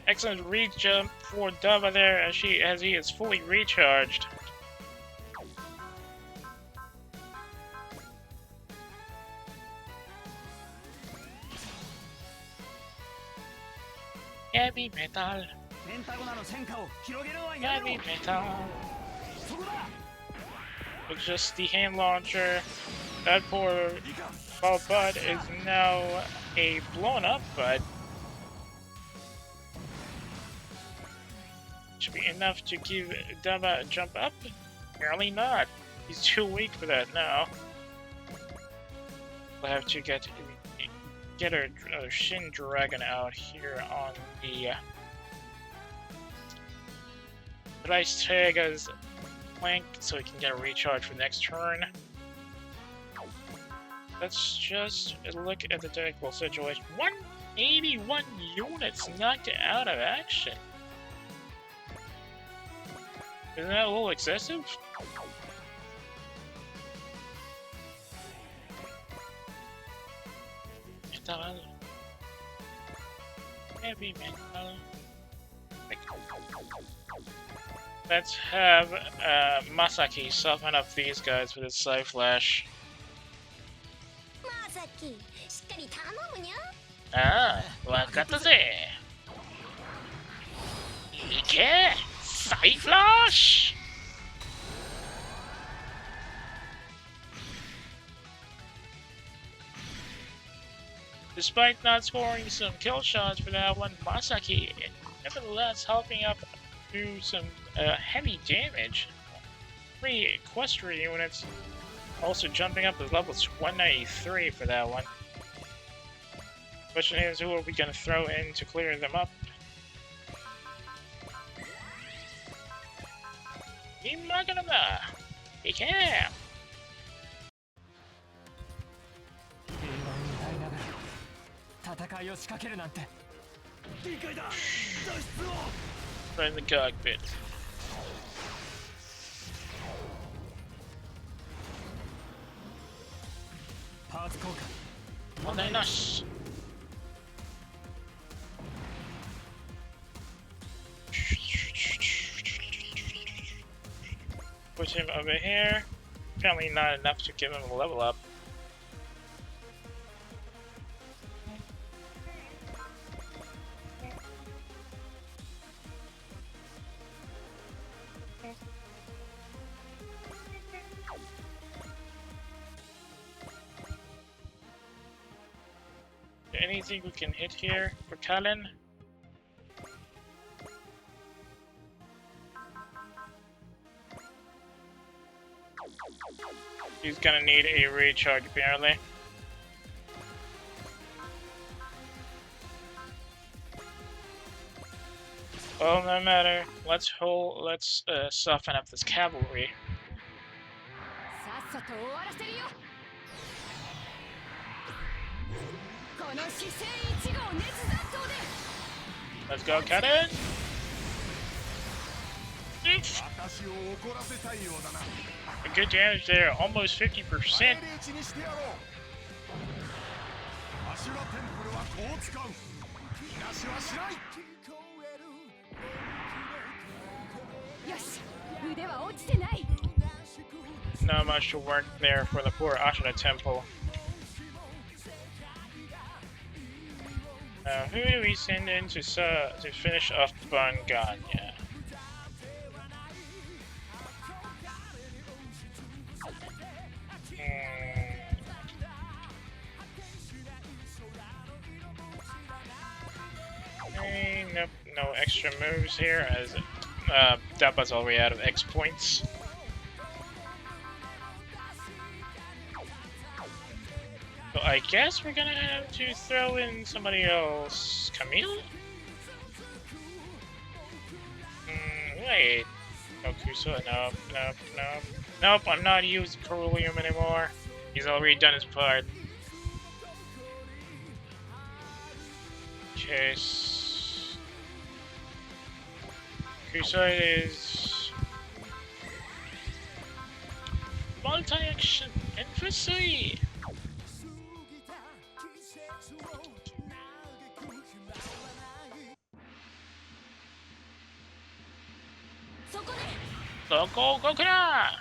Excellent reach jump for Dava there as he is fully recharged. Heavy metal. Heavy metal. With just the hand launcher, that poor bud is now a blown up bud. Should be enough to give Dava a jump up? Apparently not. He's too weak for that now. We'll have to get our Shin Dragon out here on the Preisträger's flank so he can get a recharge for next turn. Let's just look at the technical situation. 181 units knocked out of action. Isn't that a little excessive? Metal. Heavy metal. Let's have Masaki soften up these guys with his Side Flash. Ah, wakatta ze! Ike! Side Flash! Despite not scoring some kill shots for that one, Masaki nevertheless helping up do some heavy damage. 3 equestrian units, also jumping up to level 193 for that one. Question is, who are we going to throw in to clear them up? Imaganama! He can! Right in the cockpit. Nice. Put him over here. Apparently not enough to give him a level up. Anything we can hit here for Kalin? He's gonna need a recharge apparently. Well, no matter. Let's soften up this cavalry. Let's go, Keyta! A good damage there, almost 50%. Not much to work there for the poor Ashina Temple. Who do we send in to finish off Banganya? Nope, no extra moves here as Dappa's already out of X points. So I guess we're gonna have to throw in somebody else. Camille? Wait. No, Kusa. Nope, I'm not using Ceruleum anymore. He's already done his part. Chase. Kusa is multi-action Infantry. So go Gokuna!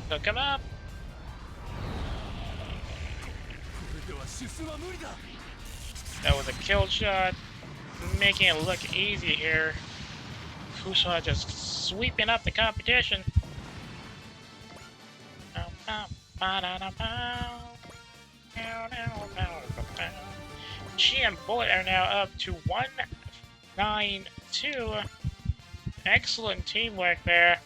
So come up! That was a kill shot, making it look easy here. Fuso just sweeping up the competition. She and Bullet are now up to 192. Excellent teamwork there.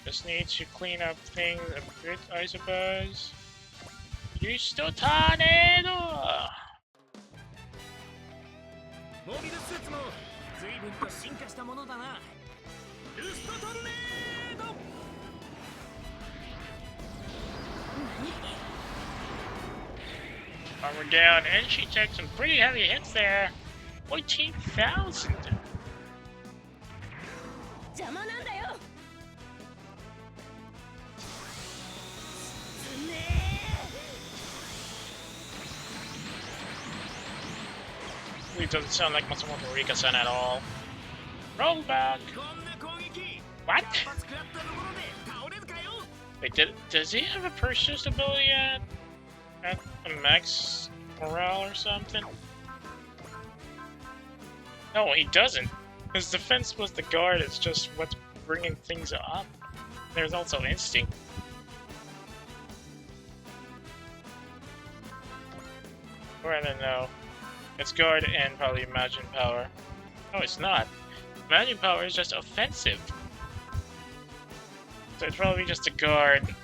Just need to clean up things a bit, I suppose. Yusto Tornado! Armor down, and she took some pretty heavy hits there. 14,000. It doesn't sound like Matsumoto Rika-san at all. Roll back. What? Wait, does he have a persist ability at a max morale or something? No, he doesn't. His defense was the guard, it's just what's bringing things up. There's also instinct. Or I don't know. It's guard and probably imagine power. No, it's not. Imagine power is just offensive. So it's probably just a guard.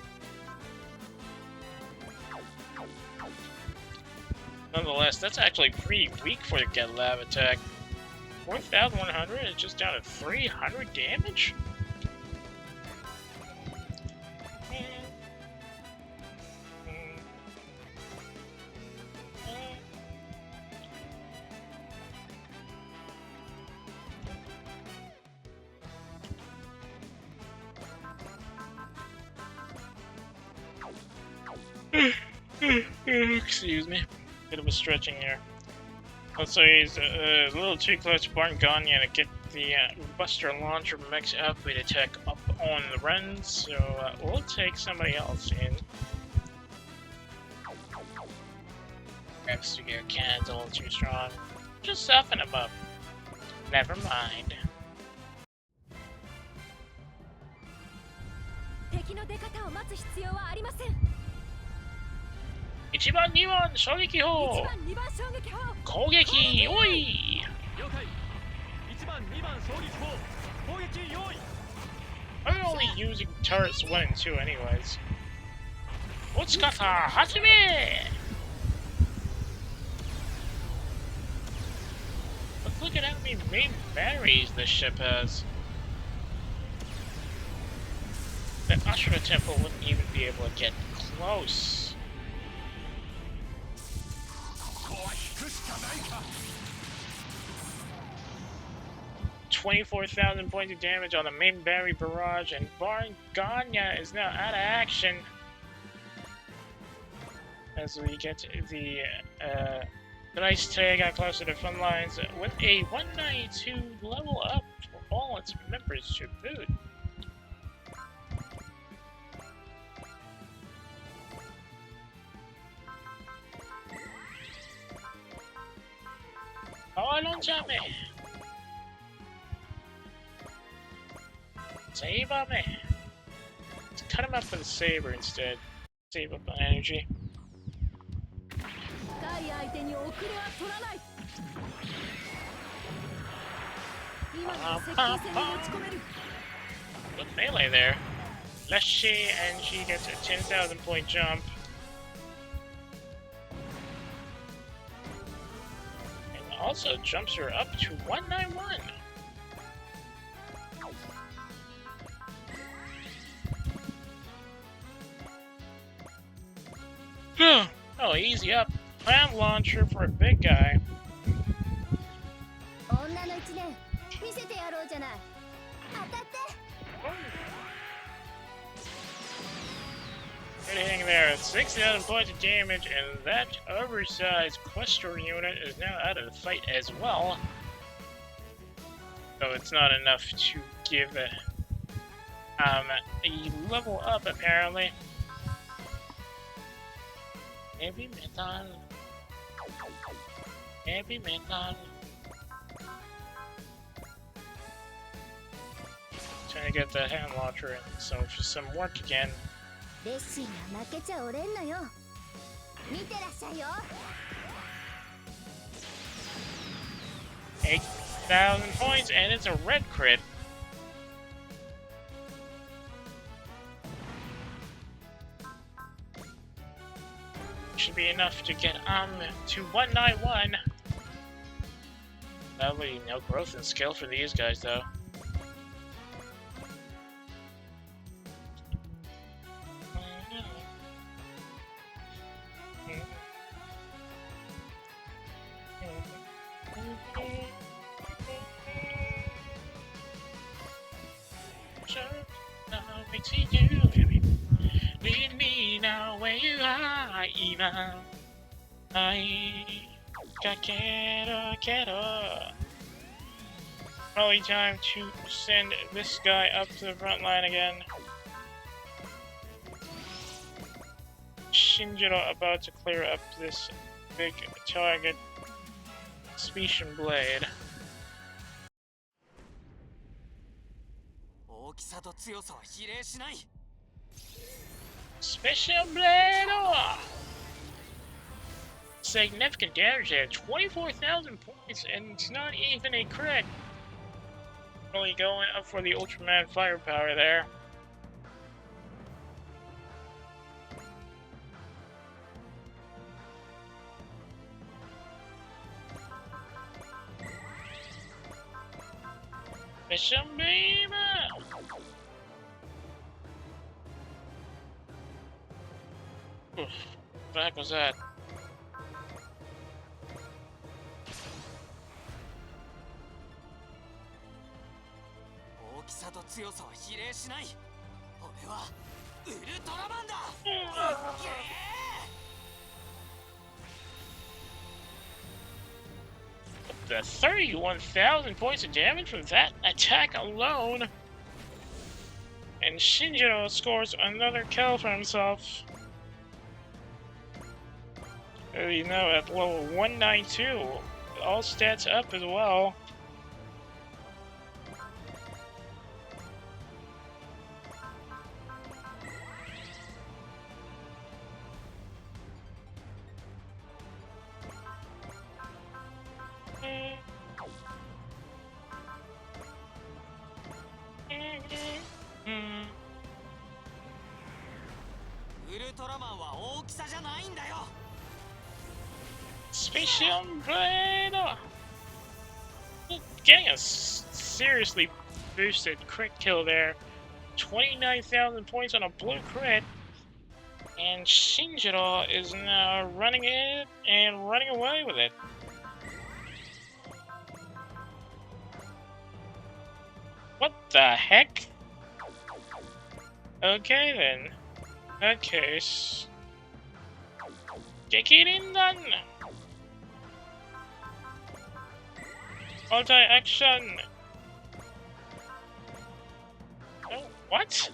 Nonetheless, that's actually pretty weak for the Get Lab attack. 4,100 is just down to 300 damage? Excuse me. Bit of a stretching here. Also, he's a little too close to Barton Gagne to get the Buster Launcher Max Outfit attack up on the runs, so we'll take somebody else in. Perhaps to get cannons a little too strong. Just soften him up. Never mind. 1番2番衝撃砲攻撃用意 I'm only using turrets 1 and 2 anyways. 撃ち方始め But look at how many main batteries this ship has. The Ashura Temple wouldn't even be able to get close. 24,000 points of damage on the main battery barrage, and Barton Gagne is now out of action. As we get to the nice tag out closer to front lines with a 192 level up for all its members to boot. Oh, don't jump me! Save on me! Let's cut him up with a saber instead. Save up on energy. Good melee there. Leshy, and she gets a 10,000 point jump. Also jumps her up to 191. Oh, easy up. Clown launcher for a big guy. Good hitting there. 6,000 points of damage, and that oversized cluster unit is now out of the fight as well. So it's not enough to give a level up, apparently. Heavy metal. Heavy metal. Trying to get the hand launcher and some work again. 8,000 points, and it's a red crit. Should be enough to get to 191. Probably no growth in skill for these guys though. Lead me now where you are, even. I got Keyta. Probably time to send this guy up to the front line again. Shinjiro about to clear up this big target. Specian Blade. Special Blade! Significant damage there, 24,000 points, and it's not even a crit. Really going up for the Ultraman firepower there. Special Beam! Oof, what the heck was that? The 31,000 points of damage from that attack alone. And Shinjiro scores another kill for himself. You know, at level 192, all stats up as well. Special Blade! Getting a seriously boosted crit kill there. 29,000 points on a blue crit. And Shinjiro is now running it and running away with it. What the heck? Okay then. In that case... Gekirin-dan! Multi-action! Oh, what?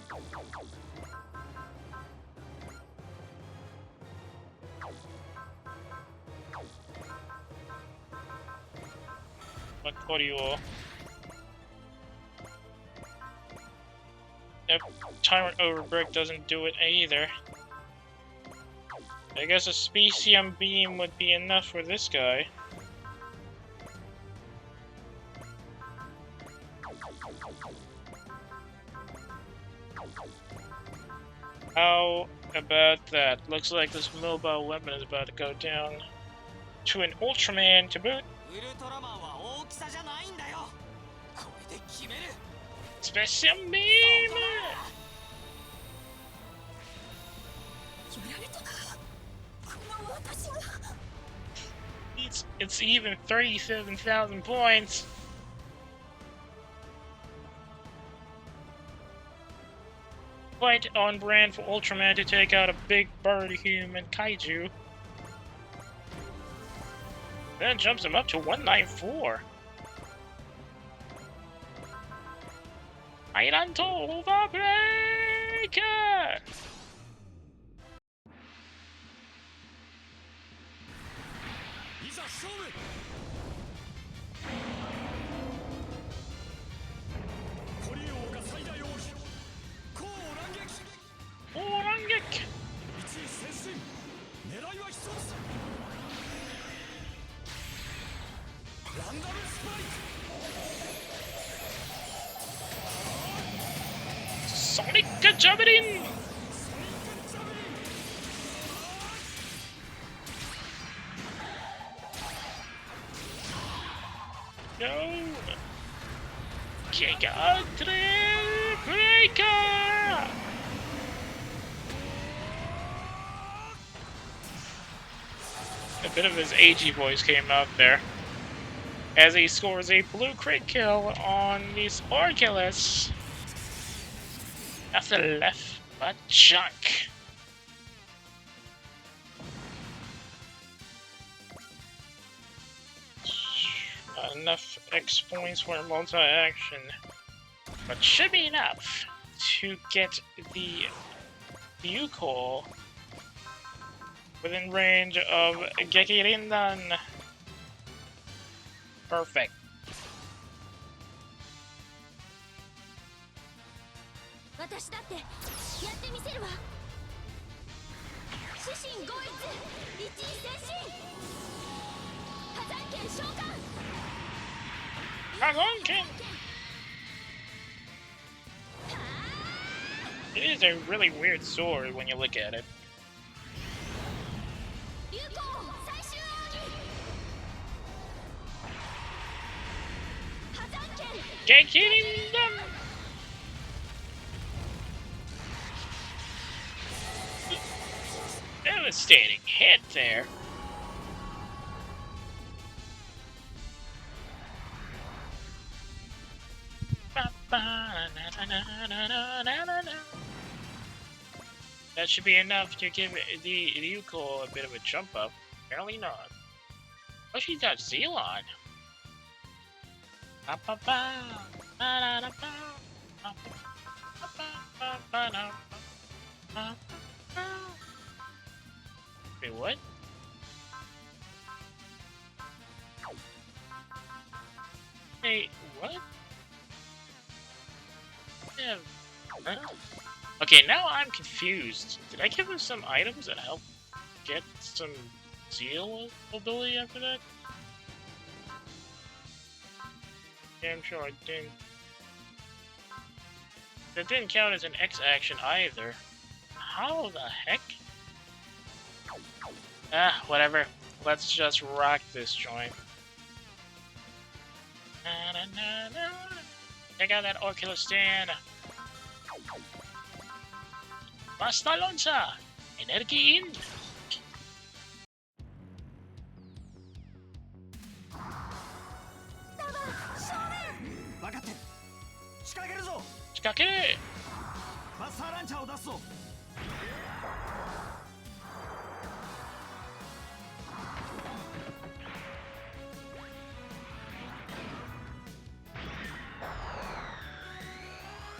Makorio. Yep, timer overbreak doesn't do it either. I guess a Specium Beam would be enough for this guy. How about that? Looks like this mobile weapon is about to go down to an Ultraman to boot. Special Beam! It's even 37,000 points. Quite on brand for Ultraman to take out a big bird human kaiju. That jumps him up to 194. Iranto Overbreaker! Orangek! Sonic Javelin! No! Keyta Breaker! A bit of his agey voice came out there as he scores a blue crit kill on this Orculus. That's the left butt chunk. Enough X points for multi-action, but should be enough to get the Bucol within range of Gekirindan. Perfect. It is a really weird sword when you look at it. Gekirindan! Devastating hit there. That should be enough to give the Ryuko a bit of a jump up. Apparently not. Oh, she's got Zealon. Wait, what? Hey, what? Yeah. Huh? Okay, now I'm confused. Did I give him some items that help get some Zeal ability after that? Yeah, I'm sure I didn't. That didn't count as an X action either. How the heck? Ah, whatever. Let's just rock this joint. Na, na, na, na. Check out that Orculus stand. Basta Lonza! Energy in! Shikake!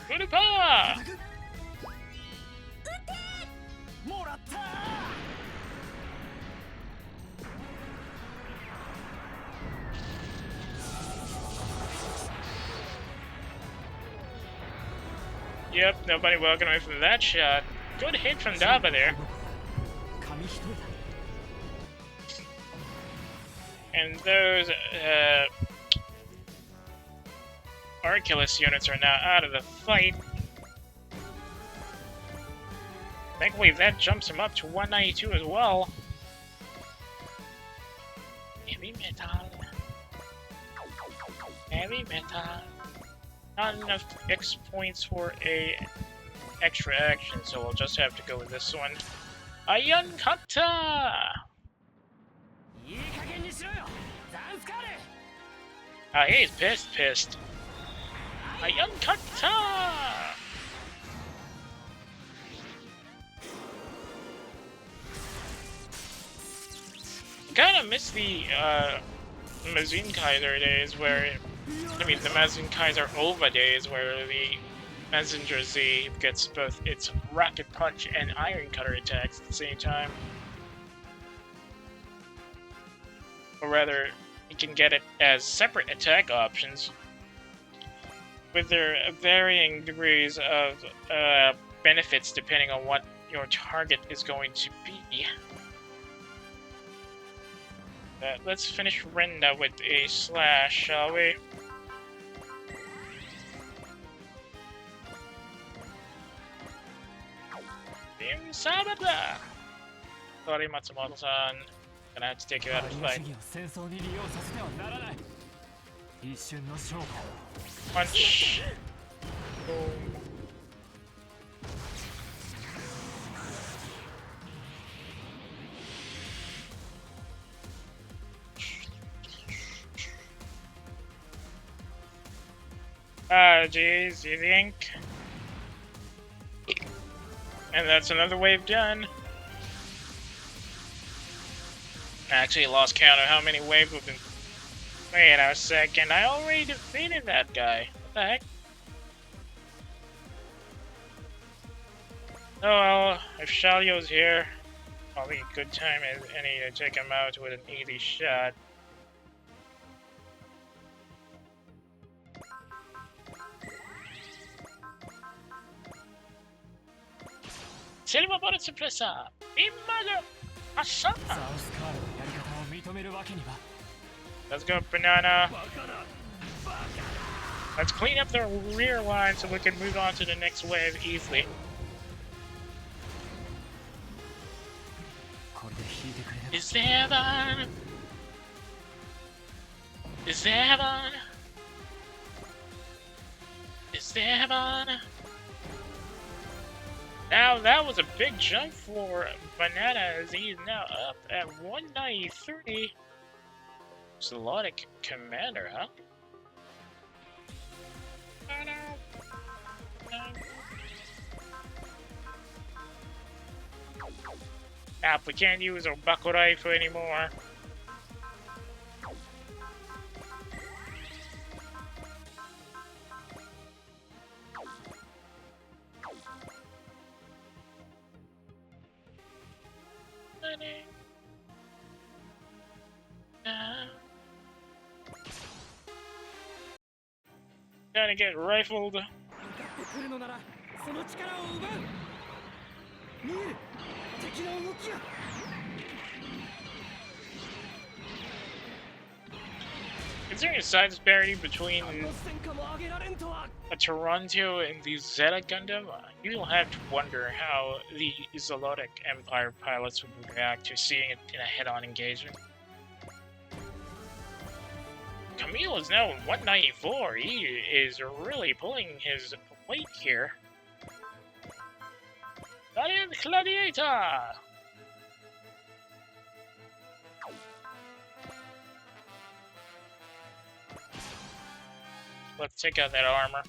Good power! Yep, nobody walking away from that shot. Good hit from Daba there. And those Arculus units are now out of the fight. Thankfully that jumps him up to 192 as well. Heavy metal. Heavy metal. Not enough X points for a extra action, so we'll just have to go with this one. Iron Kata! He's pissed. Iron Kata! kind of miss the Mazin Kaiser days where, I mean, the Mazin Kaiser Ova days where the Messenger Z gets both its Rapid Punch and Iron Cutter attacks at the same time. Or rather, you can get it as separate attack options with their varying degrees of benefits depending on what your target is going to be. Let's finish Renda with a slash, shall we? Sabada! Sorry, Matsumoto-san. Gonna have to take you out of the fight. Punch. Boom. Ah, jeez, you think? And that's another wave done. I actually lost count of how many waves we've been. Wait a second, I already defeated that guy. What the heck? Oh well, if Shalyo's here, probably a good time as any to take him out with an easy shot. Silver Bullet Suppressor! Imago! Asha! Let's go, Banana! Let's clean up the rear line so we can move on to the next wave easily. Is there one? Is there one? Is there one? Now that was a big jump for Banana as he's now up at 193. Zolotic Commander, huh? Now we can't use our buckle rifle anymore. Gonna get rifled. Considering the size disparity between a Toronto and the Zeta Gundam, you'll have to wonder how the Zolotic Empire pilots would react to seeing it in a head-on engagement. Camille is now 194. He is really pulling his weight here. Gladiator! Let's take out that armor.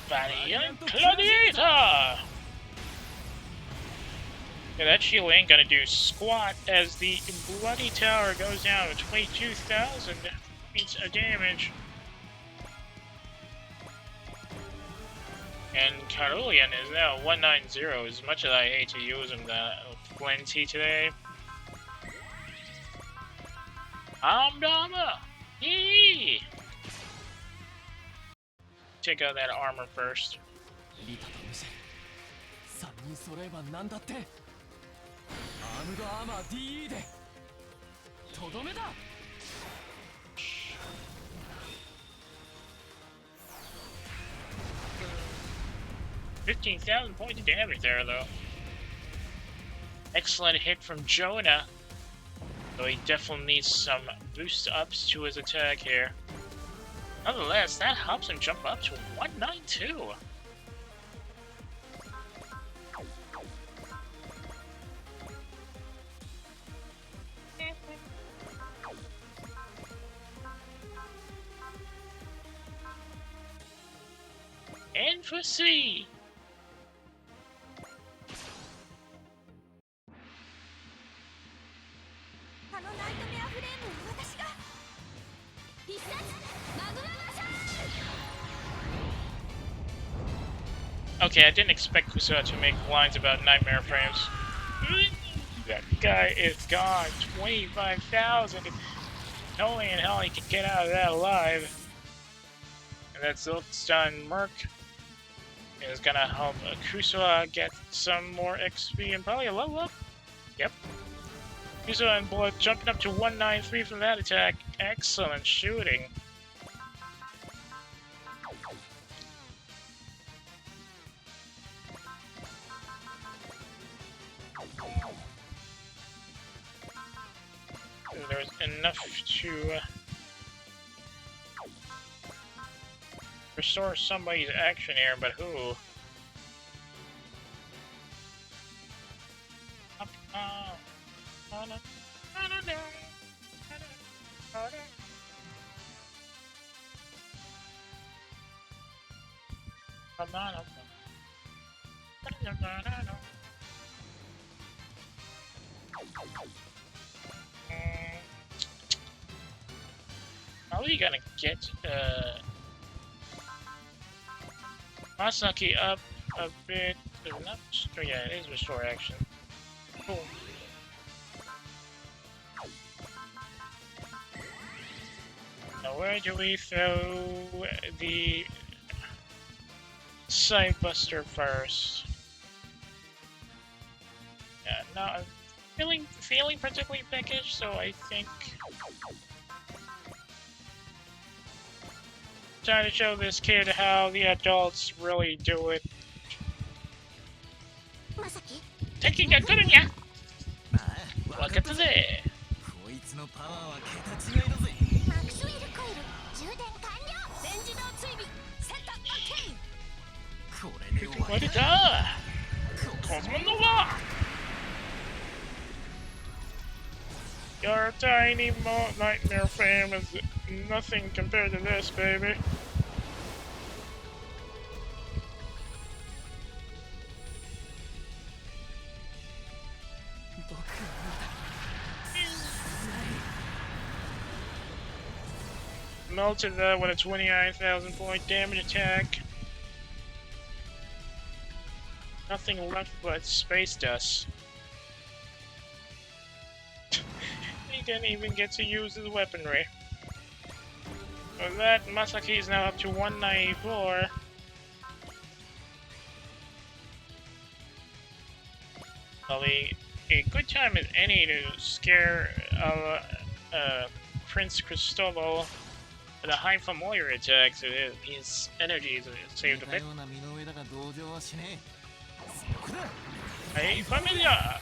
Valiant Gladiator! Yeah, that shield ain't gonna do squat as the Bloody Tower goes down with 22,000 points of damage. And Carolean is now 190. As much as I hate to use him plenty today. Armor! Yee! Take out that armor first. $15,000 points of damage there, though. Excellent hit from Jonah. Though he definitely needs some boost ups to his attack here. Nonetheless, that helps him jump up to 192. And for C. Okay, I didn't expect Kusura to make lines about nightmare frames. That guy is gone. 25,000. No way in hell he can get out of that alive. And that Silkstone Merc is gonna help Kusura get some more XP and probably a level up. Yep. Kusura and Blood jumping up to 193 from that attack. Excellent shooting. There's enough to restore somebody's action here, but who? How are you gonna get Masaki up a bit? Not, oh yeah, it is restore action. Cool. Now where do we throw the Side Buster first? Yeah, no, I'm feeling particularly peckish, so I think trying to show this kid how the adults really do it. Taking a good one, yeah. Welcome to there. What is that? Your tiny nightmare frame is nothing compared to this, baby. Melted that with a 29,000 point damage attack. Nothing left but space dust. He didn't even get to use his weaponry. For that, Masaki is now up to 194. Probably a good time as any to scare Prince Cristobal with a high familiar attack, so his energy is saved a bit. Hey, familiar!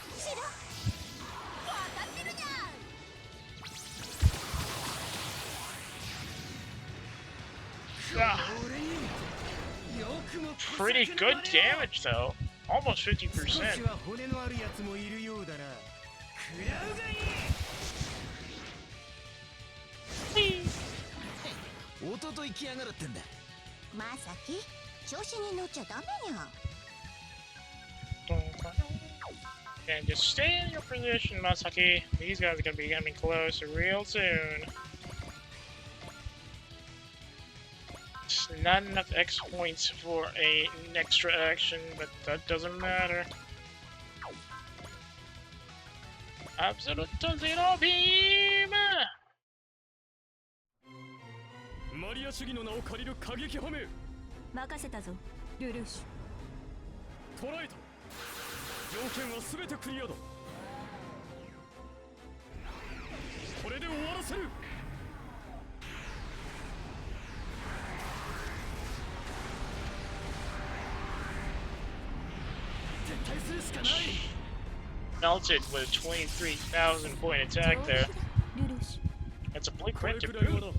Pretty good damage though. Almost 50%. And just stay in your position, Masaki. These guys are gonna be coming close real soon. Not enough X points for an extra action, but that doesn't matter. Absolute Zero Beam! Maria 主義の名を借りる過激派め。任せたぞ、ルルーシュ。捉えた。条件はすべてクリアだ。これで終わらせる。Melted with a 23,000 point attack there. That's a blink crit to boot.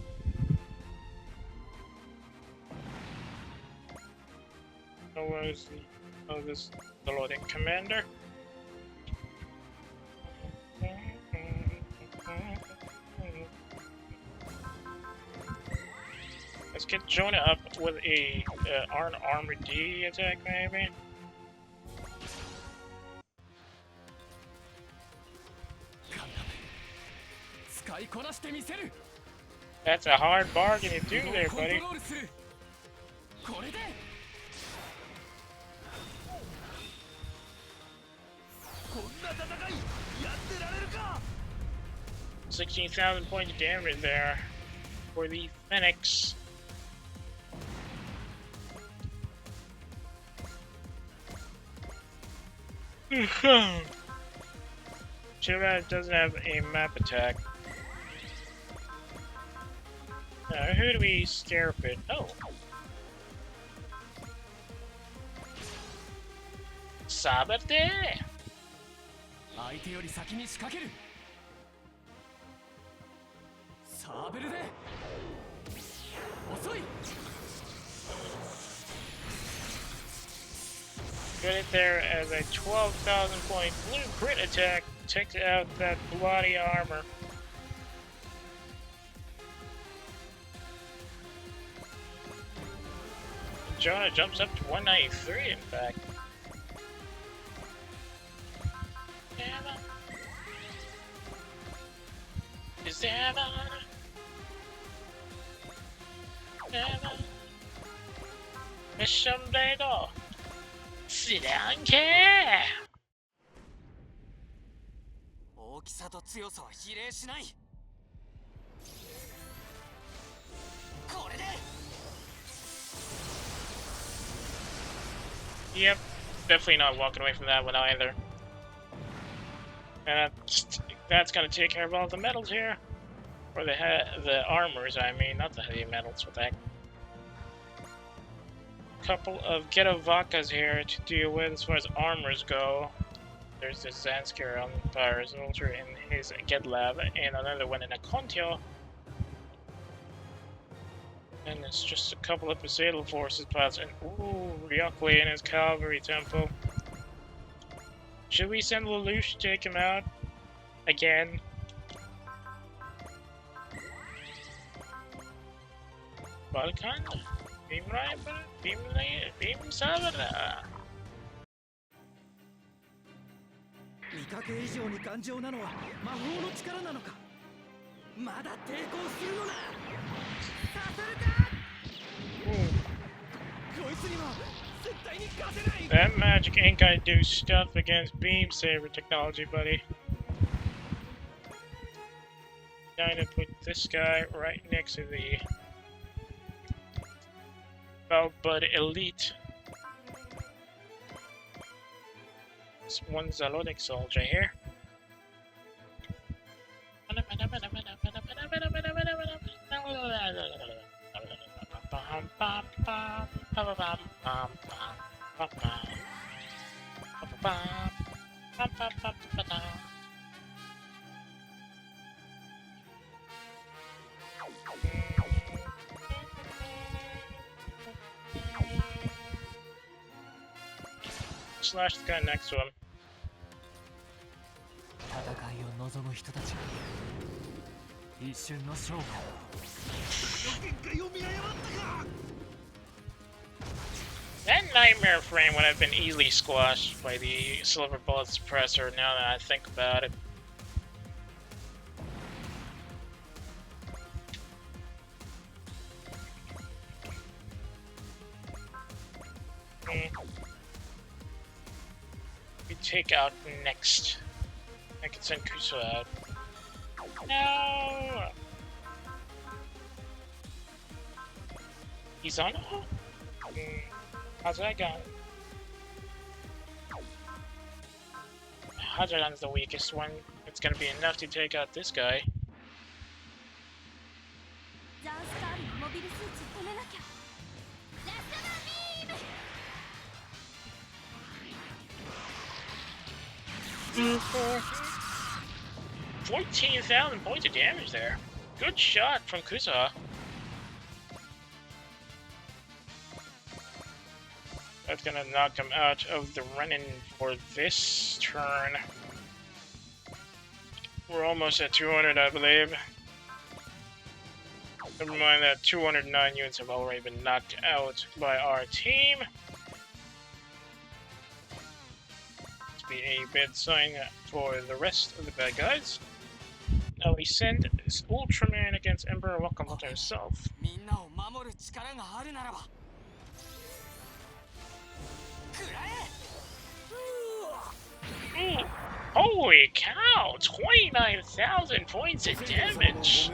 So where's this the loading commander? Let's Let's get Jonah up with a armor D attack, maybe. That's a hard bargain to do there, buddy. $16,000 points of damage there for the Phoenix. Too bad it doesn't have a map attack. Who do we scare fit? Oh. Saberte! Get it there as a 12,000 point blue crit attack. Takes out that bloody armor. Jonah jumps up to 193, in fact. Is there Mission Blade? Sit down, care. 大きさと強さは比例しない。これで。Yep, definitely not walking away from that one either. And that's gonna take care of all the metals here, or the armors. I mean, not the heavy metals. With that. Couple of ghetto Vakas here to deal with as far as armors go. There's this Zanskar on Pyre's Ultra in his Get Lab, and another one in a Kontio. And it's just a couple of Poseidon Forces pilots, and ooh, Ryokwe in his Cavalry Temple. Should we send Lelouch to take him out? Again? Balkan? Beam Rifle? Beam Sabara? 見かけ以上に頑丈なのは魔法の力なのか。まだ抵抗するのな。させるか。こいつには絶対に勝てない。 That magic ain't gonna do stuff against beam saber technology, buddy. Now I'm gonna put this guy right next to the Bud Elite. This one Zalodic soldier here. Slash the guy next to him. That nightmare frame would have been easily squashed by the silver bullet suppressor now that I think about it. We take out next. I can send Kuso out. No! He's on? How's that going? Hajaran's the weakest one. It's gonna be enough to take out this guy. Mm-hmm. 14,000 points of damage there. Good shot from Kusa. That's gonna knock him out of the running for this turn. We're almost at 200, I believe. Never mind that 209 units have already been knocked out by our team. Let's be a bad sign for the rest of the bad guys. Now we send this Ultraman against Emperor Wakamoto himself. Ooh, holy cow! 29,000 points of damage!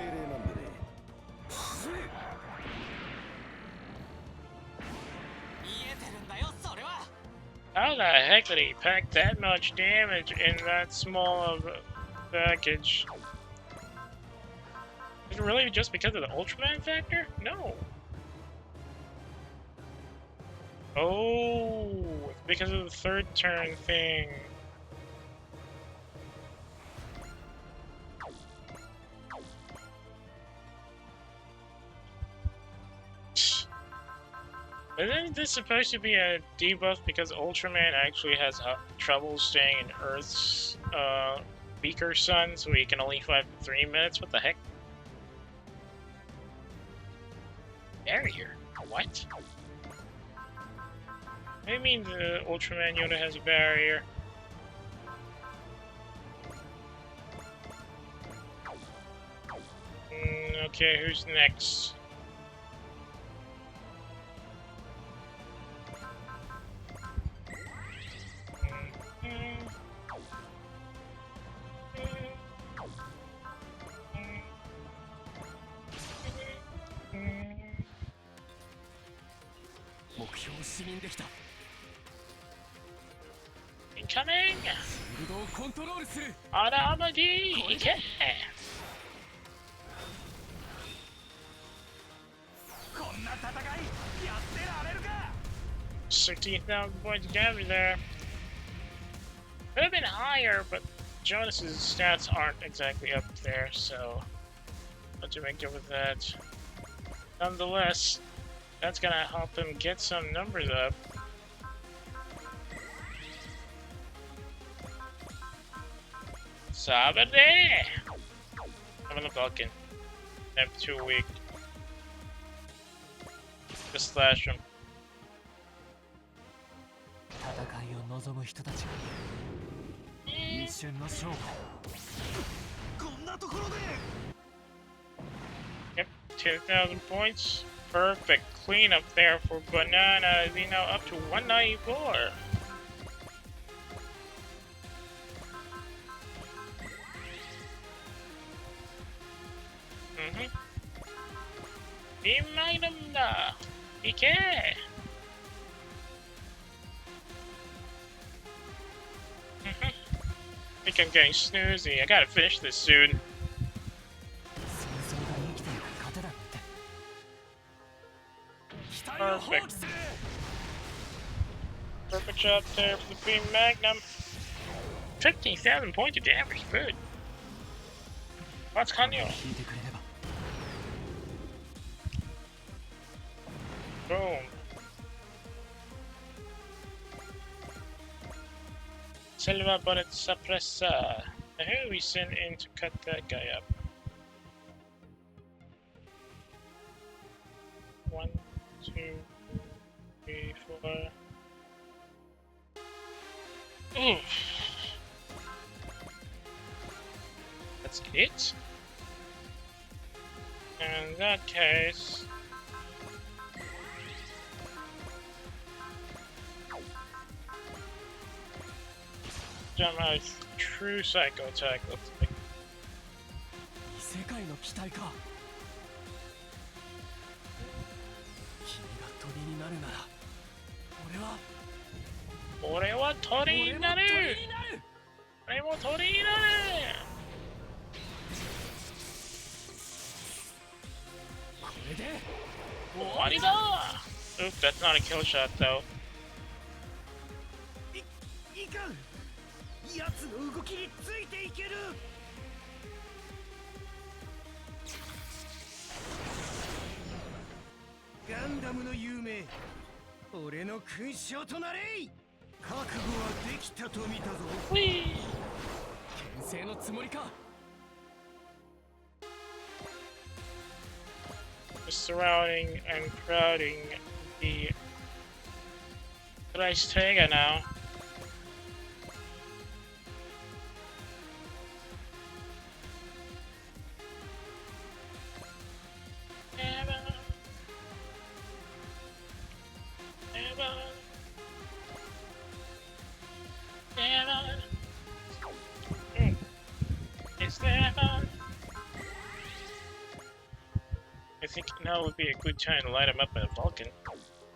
How the heck did he pack that much damage in that small of a package? Is it really just because of the Ultraman factor? No. Oh, it's because of the third turn thing. Isn't this supposed to be a debuff because Ultraman actually has trouble staying in Earth's weaker sun, so he can only fight for 3 minutes? What the heck? Barrier? What? I mean the Ultraman unit has a barrier. Okay, who's next? Incoming! Aramadi! Yeah! 16,000 points of damage there. Could have been higher, but Jonas's stats aren't exactly up there, so what to make do with that. Nonetheless, that's gonna help him get some numbers up. Sabade! I'm in the Vulcan. I'm too weak. Just slash him. Yep, 10,000 points. Perfect cleanup there for Banana. Is he now up to 194? Imaginam na! Ike! I think I'm getting snoozy. I gotta finish this soon. Perfect. Perfect job there for the Beam Magnum. 15,000 points of damage, good. What's Kanyo? Boom. Silver bullet suppressor. Now who we send in to cut that guy up? 1, 2, 3, 4. Oof. That's it? In that case, jump out true psycho attack, looks like. Ore wa tori ni naru! Ore mo tori ni naru! What is that? Oop, that's not a kill shot though. Whee! surrounding and crowding the Reichstag now. I think now would be a good time to light him up at a Vulcan.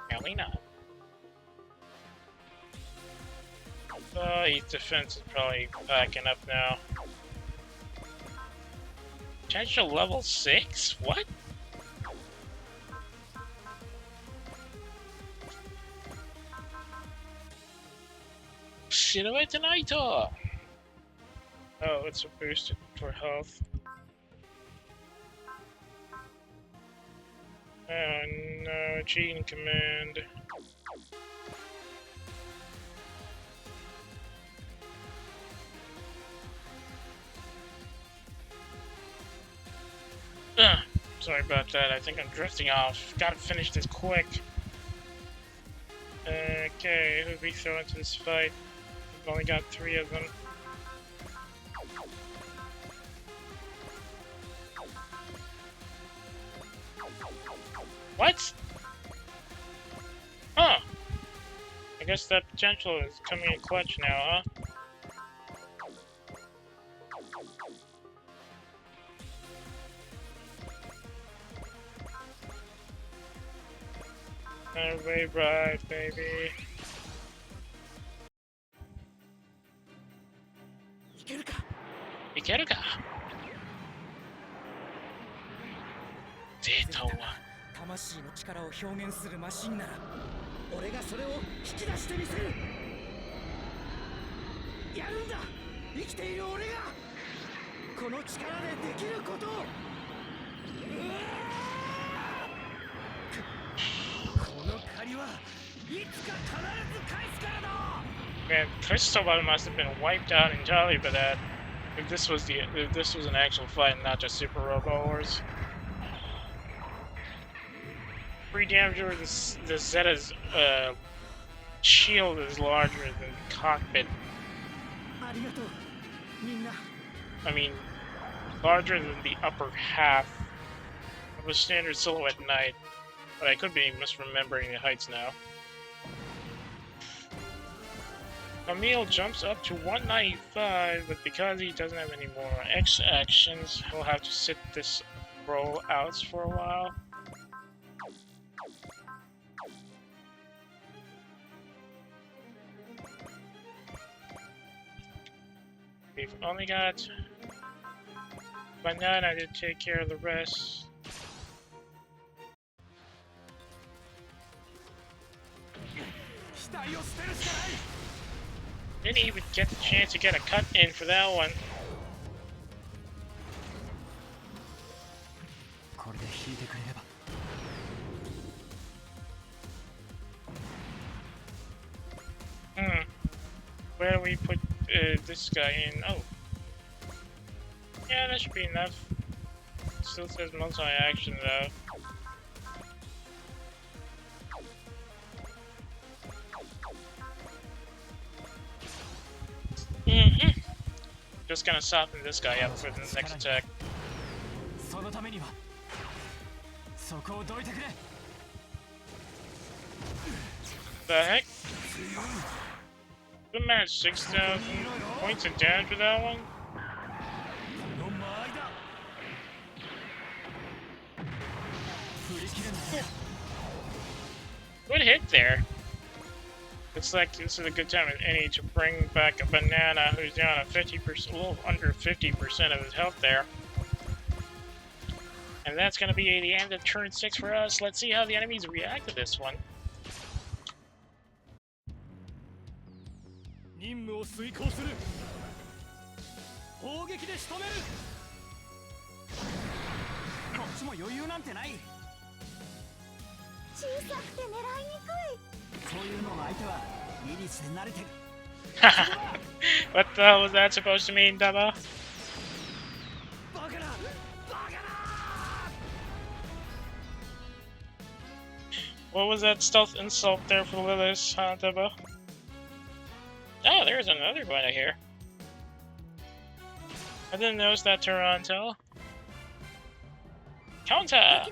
Apparently not. His defense is probably backing up now. Potential level 6? What? Silhouette tonight! Oh, it's a boost for health. Oh no, cheating command. Sorry about that, I think I'm drifting off. Gotta finish this quick. Okay, who we throw into this fight? We've only got 3 of them. What? Huh. I guess that potential is coming in clutch now, huh? Way right, baby. いけるか。いけるか。ゼータは魂の力を表現するマシンなら俺がそれを引き出してみせる。やるんだ。生きている俺がこの力でできることを。この借りはいつか必ず返すからだ。 Man, Crystal must have been wiped out entirely by that. If this was an actual fight and not just Super Robo Wars. 3 damage over the Zeta's shield is larger than the cockpit. ありがとうみんな。 I mean, larger than the upper half of a standard silhouette knight. But I could be misremembering the heights now. Emil jumps up to 195, but because he doesn't have any more X actions, he'll have to sit this roll out for a while. We've only got Banana to take care of the rest. Didn't even get the chance to get a cut in for that one. Where do we put this guy in? Oh. Yeah, that should be enough. Still says multi-action though. Just gonna soften this guy up for the next attack. The heck? The man 6,000 points of damage for that one? Good hit there. Looks like this is a good time as any to bring back a Banana who's down at 50%, a little under 50% of his health there. And that's going to be the end of turn 6 for us. Let's see how the enemies react to this one. What the hell was that supposed to mean, Dubba? What was that stealth insult there for Lilith, huh, Debo? Oh, there's another one I hear. I didn't notice that Toronto. Counter!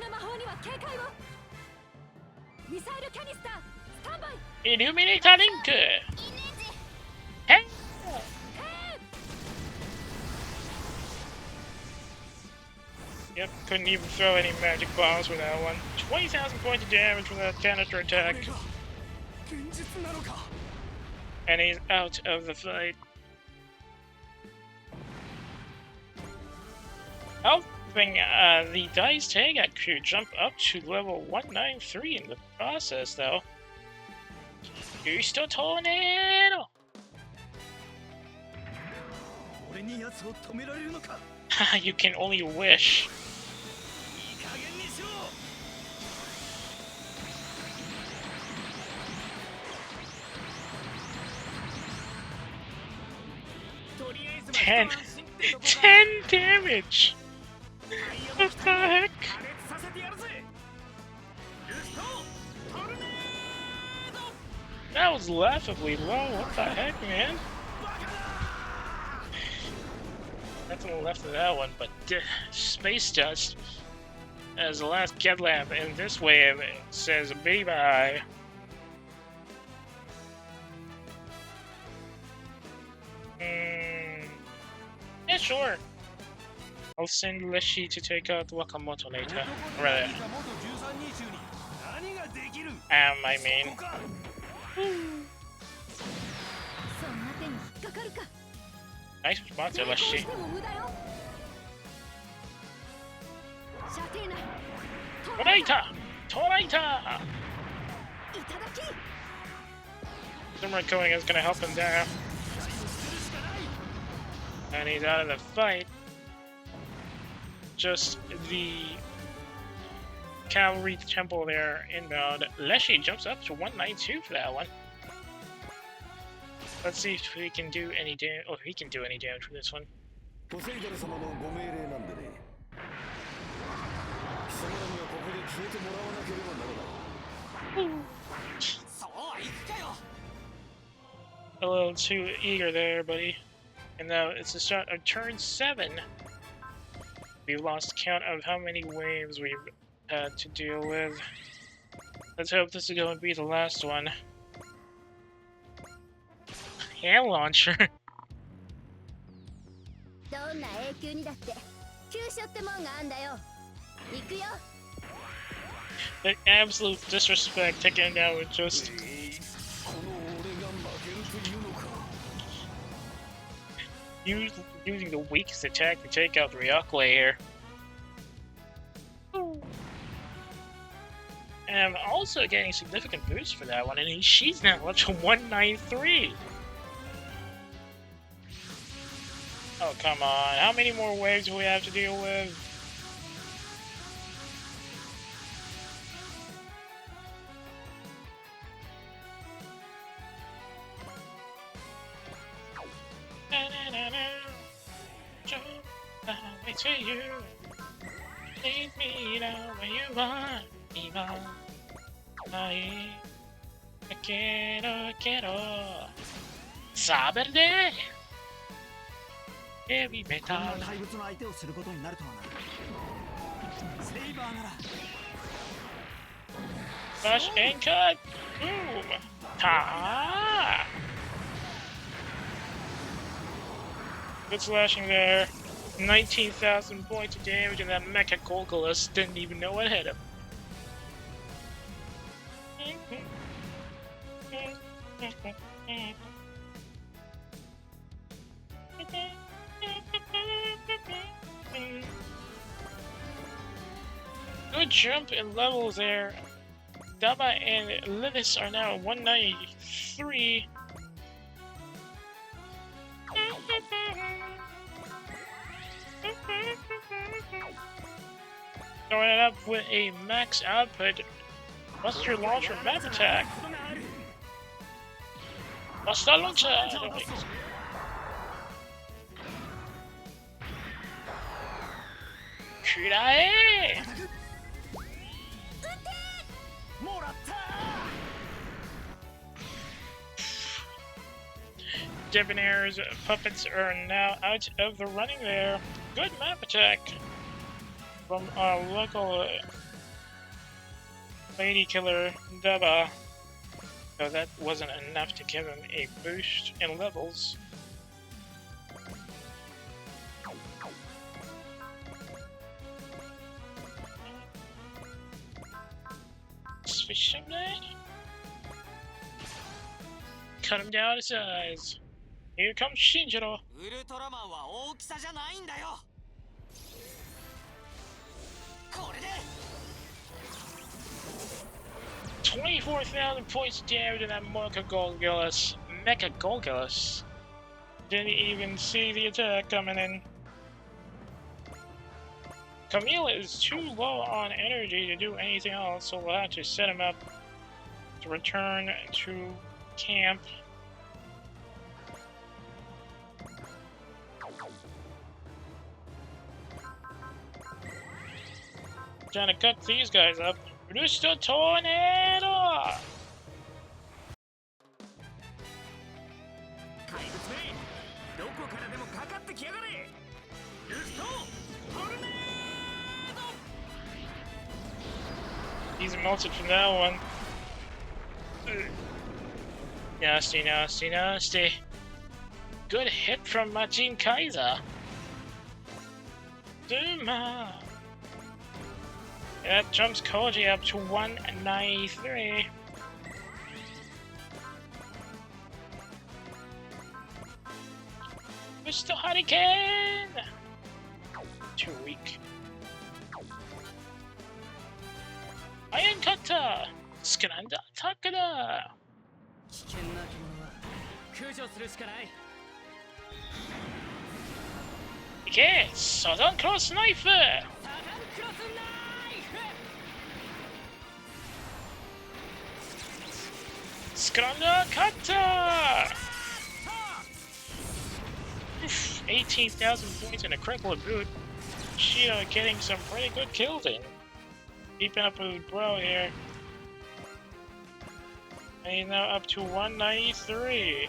Illuminator Link! Hey! Yep, couldn't even throw any magic bombs with that one. 20,000 points of damage with that canister attack. And he's out of the fight. Helping the Dice Tag crew jump up to level 193 in the process, though. Gusto Tornado! You can only wish. Ten damage! What the heck? That was laughably low, what the heck, man? Nothing left of that one, but Space Dust as the last Cat Lamp, and this wave says bye-bye. Yeah, sure. I'll send Leshi to take out Wakamoto later. Rather. I mean. Nice response, Leshi. Toraita! Summer Going is gonna help him down. And he's out of the fight. Just the cavalry temple there inbound. Leshi jumps up to 192 for that one. Let's see if we can do any damage. Oh, he can do any damage for this one. A little too eager there, buddy. And now it's the start of turn 7. We've lost count of how many waves we've had to deal with. Let's hope this is going to be the last one. Hail launcher. The absolute disrespect taken down with just using the weakest attack to take out Ryokle here. And I'm also getting significant boosts for that one, and she's now up to 193. Oh, come on. How many more waves do we have to deal with? Jump to you. Lead me down where you want. Quiero. Saber de heavy metal. Smash and cut. Boom. Ta. Good slashing there. 19,000 points of damage, and that Mecha Golgulus didn't even know what hit him. Good jump in levels there. Daba and Lilith are now at 193. Throwing it up with a max output. Buster Launcher Map Attack. Buster Launcher! Kirae! Debonair's puppets are now out of the running there. Good map attack from our local lady killer, Deba. Though that wasn't enough to give him a boost in levels. Switch him there. Cut him down to size. Here comes Shinjiro. ウルトラマンは大きさじゃないんだよ。これで 24,000 points down to that Mecha Golgulus. Didn't even see the attack coming in. Camille is too low on energy to do anything else, so we'll have to set him up to return to camp. Trying to cut these guys up. Rooster Tornado! 怪物め、どこからでもかかってきやがれ。ルフトトルネード。 He's melted from that one. Nasty, nasty, nasty. Good hit from Majin Kaiser. Duma. That jumps Koji up to 193. Mr. Hurricane! Too weak. Iron Cutter! Skranda Takada! 危険な獣は駆除するしかない。 Okay, Southern Cross Knife! Skranda Cutter! 18,000 points and a critical boot. Keyta getting some pretty good kills in. Keeping up with bro here. And he's now up to 193.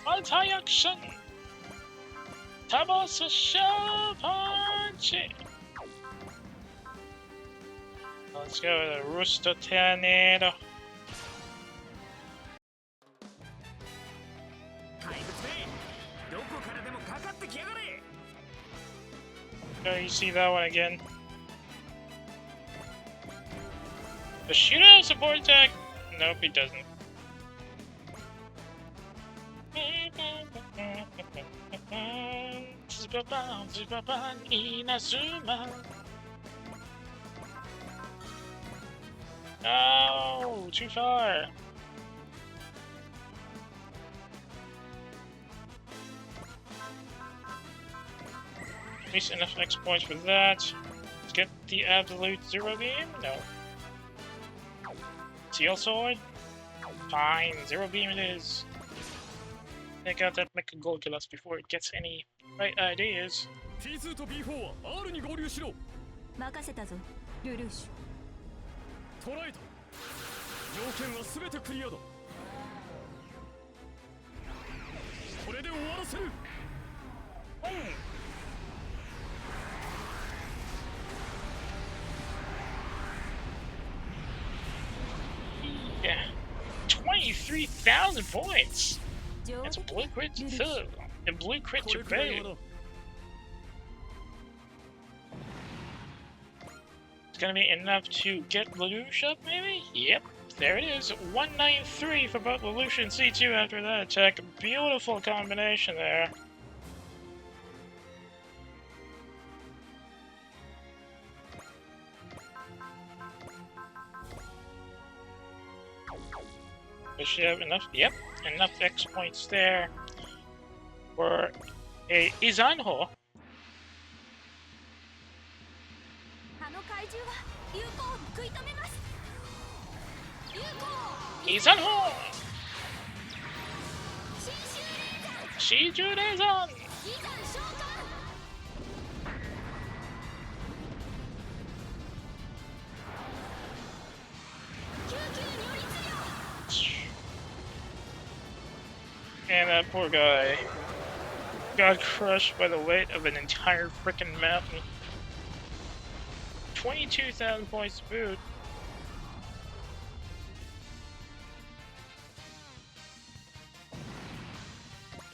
Multi-action! Tabasasha Punch! Let's go with a Rooster Tornado. Oh, you see that one again. Does Shooter have support attack? Nope, he doesn't. Inazuma. No, too far. At least enough X points for that. Let's get the absolute zero beam. No. Steel sword. Fine, zero beam it is. Take out that Mecha Golgulus before it gets any right ideas. T2 と B4 は R に合流しろ。任せたぞ、ルルーシュ。捉えた。条件はすべてクリアだ。これで終わらせる。Yeah, 23,000 points. That's a blue crit to fill. A blue crit to fail. It's gonna be enough to get Lelouch up, maybe? Yep, there it is. 193 for both Lelouch and C2 after that attack. Beautiful combination there. Does she have enough? Yep, enough X points there for a Izanho. Izanho! Shiju Reizan! That poor guy got crushed by the weight of an entire frickin' mountain. 22,000 points to boot.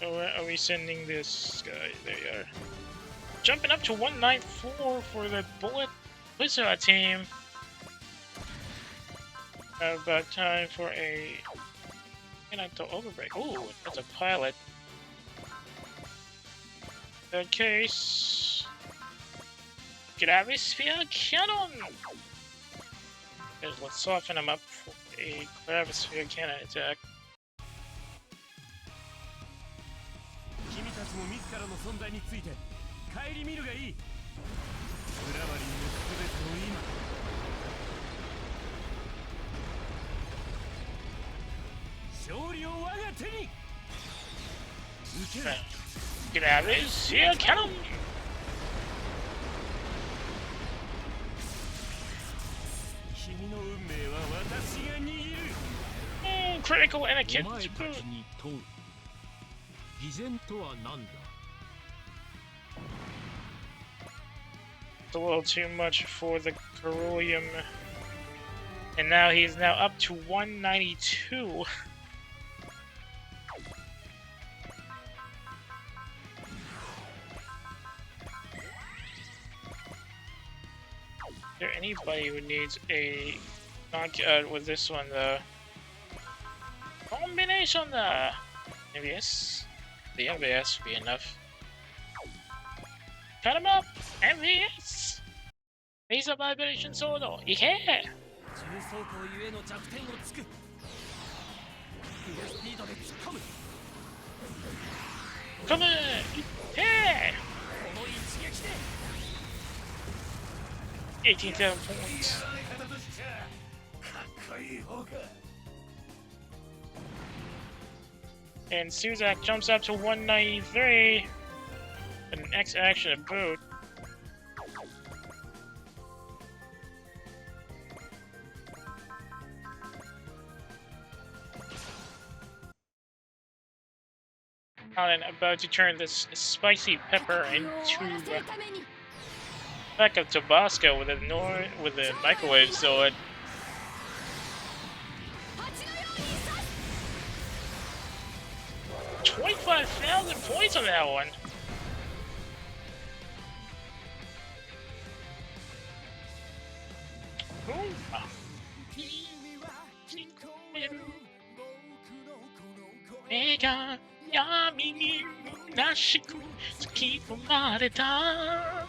So where are we sending this guy? There you are. Jumping up to 194 for the Bullet Blizzard team. About time for a to overbreak. Ooh, that's a pilot. In that case, Gravisphere Cannon! Let's soften him up for a Gravisphere Cannon attack. 君たちも自らの存在について顧みるがいい。グラマリンの全てを今。勝利を我が手に。受けろ。Gravisphere Cannon! Critical and a kid. It's a little too much for the Ceruleum. And now he's up to 192. Is there anybody who needs a knockout with this one though? Combination MVS? The MVS would be enough. Cut him up! MVS! Laser Vibration Sword! Yeah! Come on! Yeah! 18,000 points. And Suzak jumps up to 193. An X action to boot. And about to turn this spicy pepper into back of Tabasco with a microwave sword. $25,000 points on that one. Mega yami ni munashiku tsukifu mareta.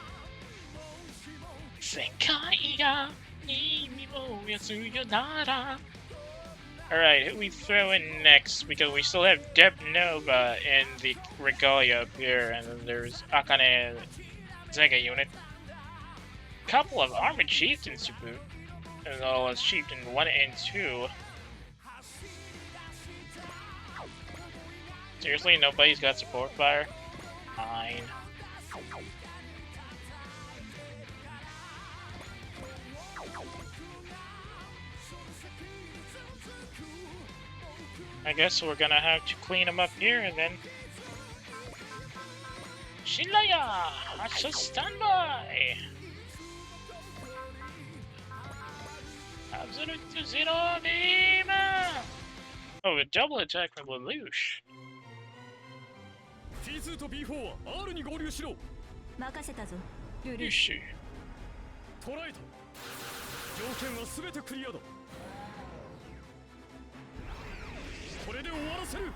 Senkai ga nimi wo yasuyo nara. Alright, who we throw in next? Because we still have Dep Nova in the Regalia up here, and then there's Akane and Zega unit. Couple of Armored Chieftains to boot. And all as Chieftain 1 and 2. Seriously, nobody's got support fire? Fine. I guess we're gonna have to clean them up here and then... Shinraya! Hatsu standby! Absolute Zero Beam! Oh, a double attack from Lelouch. T2 と B4 は R に合流しろ。任せたぞ、ルルー。よし。捕らえた。条件はすべてクリアだ。これで終わらせる。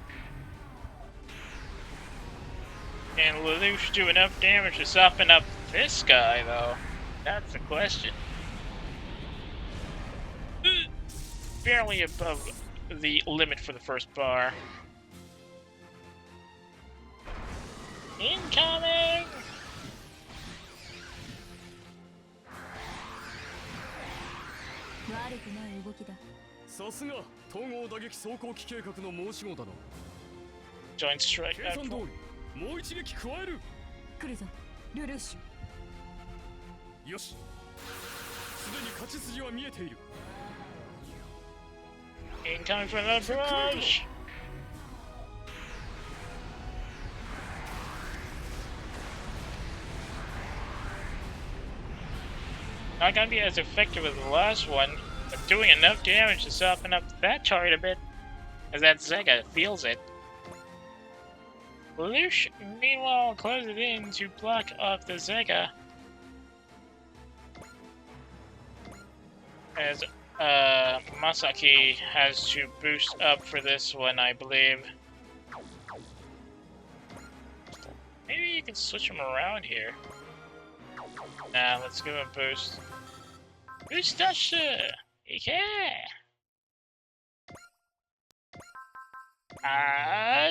And Lelouch do enough damage to soften up this guy, though? That's the question. Barely above the limit for the first bar. Incoming! Joint strike. 計算通り、もう一撃加える。来るぞ、ルルーシュ。よし。すでに勝ち筋は見えている。Incoming from the barrage! Not gonna be as effective as the last one, but doing enough damage to soften up that chart a bit, as that Zega feels it. Lelouch, meanwhile, closes in to block off the Zega. As Masaki has to boost up for this one, I believe. Maybe you can switch them around here. Nah, let's give him boost. Boost Dasher! Yeah!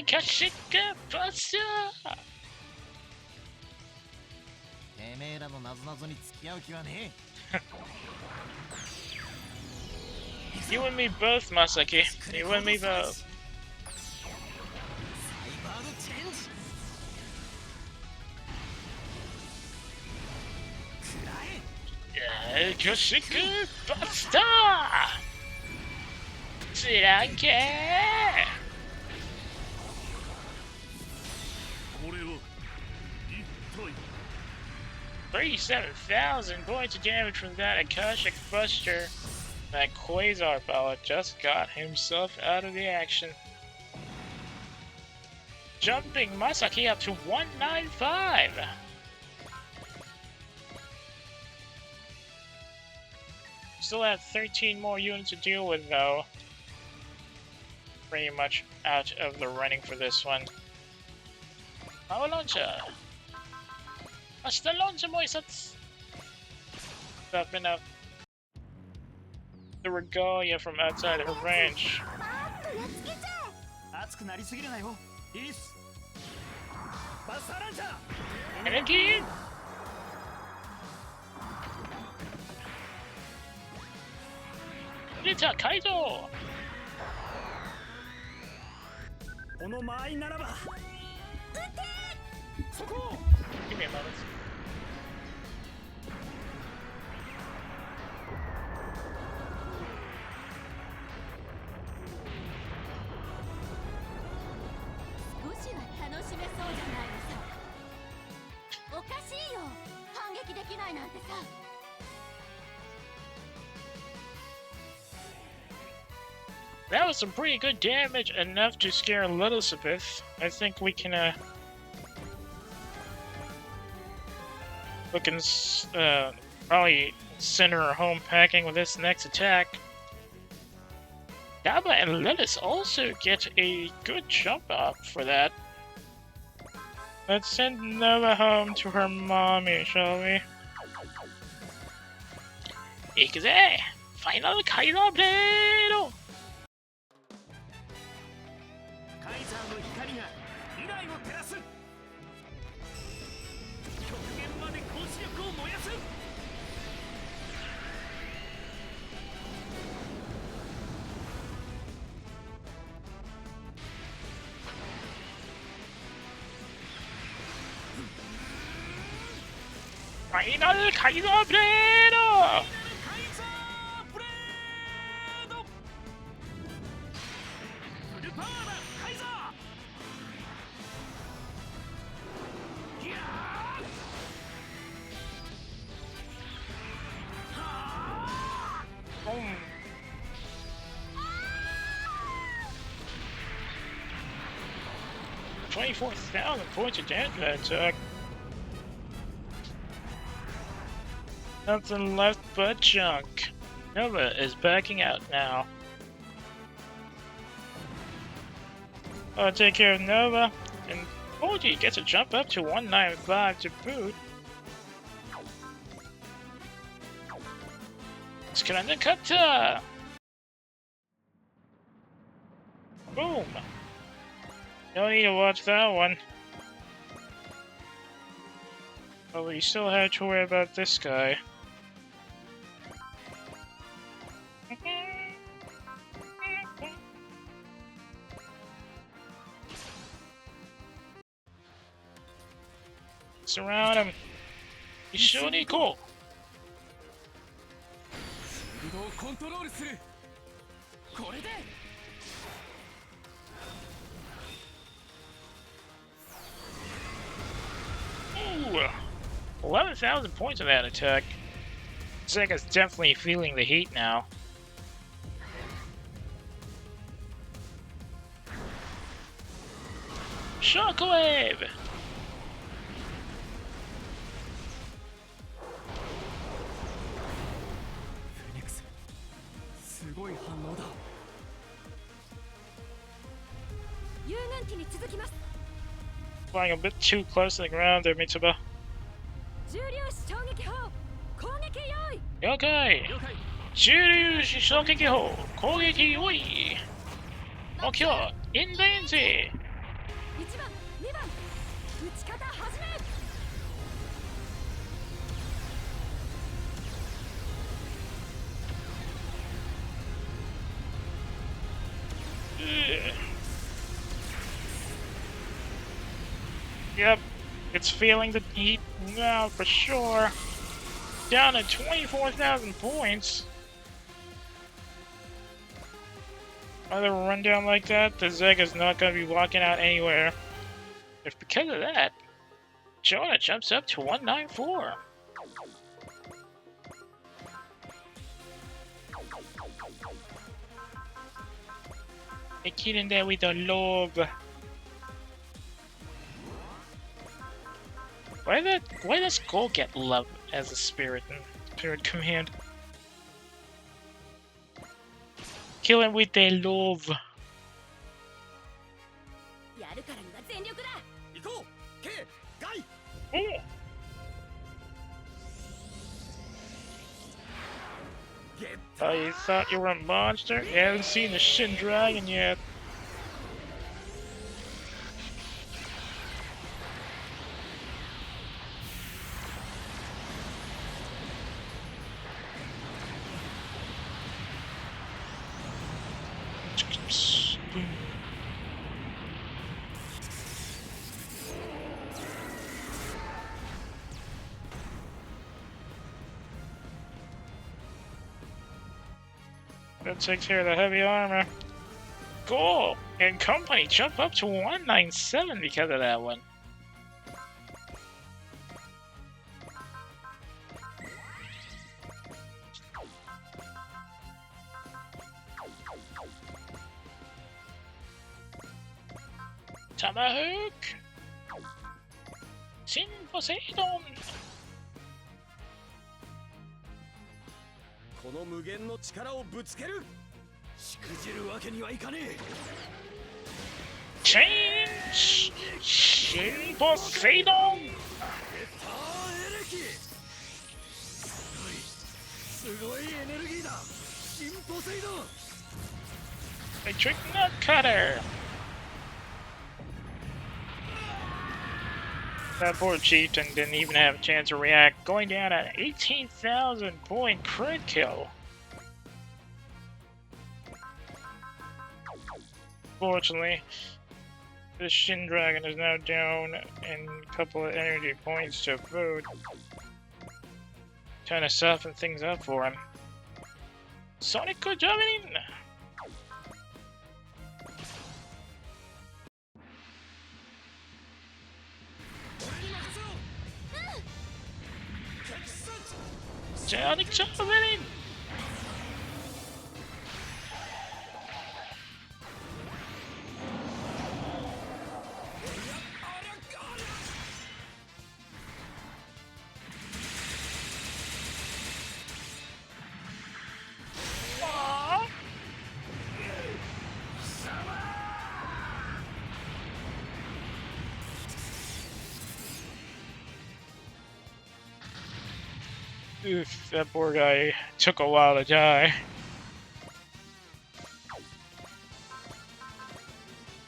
Kashika Buster! てめえらの謎々に付き合う気はねえ You and me both, Masaki. You and me both. Yeah, Kashika Buster! 知らんけ37,000 points of damage from that Akashic Buster. That Quasar Bella just got himself out of the action. Jumping Masaki up to 195. Still have 13 more units to deal with though. Pretty much out of the running for this one. Power Launcher! Hasta Launcher Moisats! Stopping up the Regalia from outside her range. And again! Keyta Kaido! この間合いならば撃てそこ Give me a moment. That was some pretty good damage, enough to scare Elizabeth. I think we can, probably send her home packing with this next attack. Daba and Lilith also get a good jump up for that. Let's send Nova home to her mommy, shall we? Ikuze! Final Kaido Blade! カイザーの光が未来を照らす極限まで高視力を燃やす Final Kaido Blade! Boom. $24,000 points of damage that attack. Nothing left but junk. Nova is backing out now. I'll take care of Nova, and Koji gets a jump up to 195 to boot. Skranda Kata! Boom! No need to watch that one. But we still have to worry about this guy. Surround him. Ishoni go. Ooh, 11,000 points of that attack. Zega's definitely feeling the heat now. Shockwave! Phoenix すごい反応だ 遊軍機に続きます Flying a bit too close to the ground there, Mitsuba. 重粒子衝撃砲攻撃用意 Okay. 了解 Shiryu Shokeki Ho, Kogeki Yoi. Mokyo, Indenzi. 1番2番撃ち方始め Yep, it's feeling the heat now for sure. Down to 24,000 points. Another rundown like that, the Zega's not going to be walking out anywhere. If because of that, Jonah jumps up to 194. Hey, kid in there with the love. Why does Gold get love as a spirit in Spirit Command? Kill him with their love. やるからには全力だ行こう K ガイ Oh. Get Oh, you thought you were a monster? You haven't seen the Shin Dragon yet. That takes care of the heavy armor. Cool! And company jump up to 197 because of that one. Tomahawk! Sin Poseidon! この無限の力をぶつけるしくじるわけにはいかねえ Change! Shin Poseidon! ゲッターエレキすごいエネルギーだシンポセイドン Electric Nut Cutter! That poor chieftain didn't even have a chance to react, going down at 18,000 point crit kill. Fortunately, the Shin Dragon is now down in a couple of energy points to food. Trying to soften things up for him. Sonic, good job in! Sonic, jump in! Oof, that poor guy took a while to die.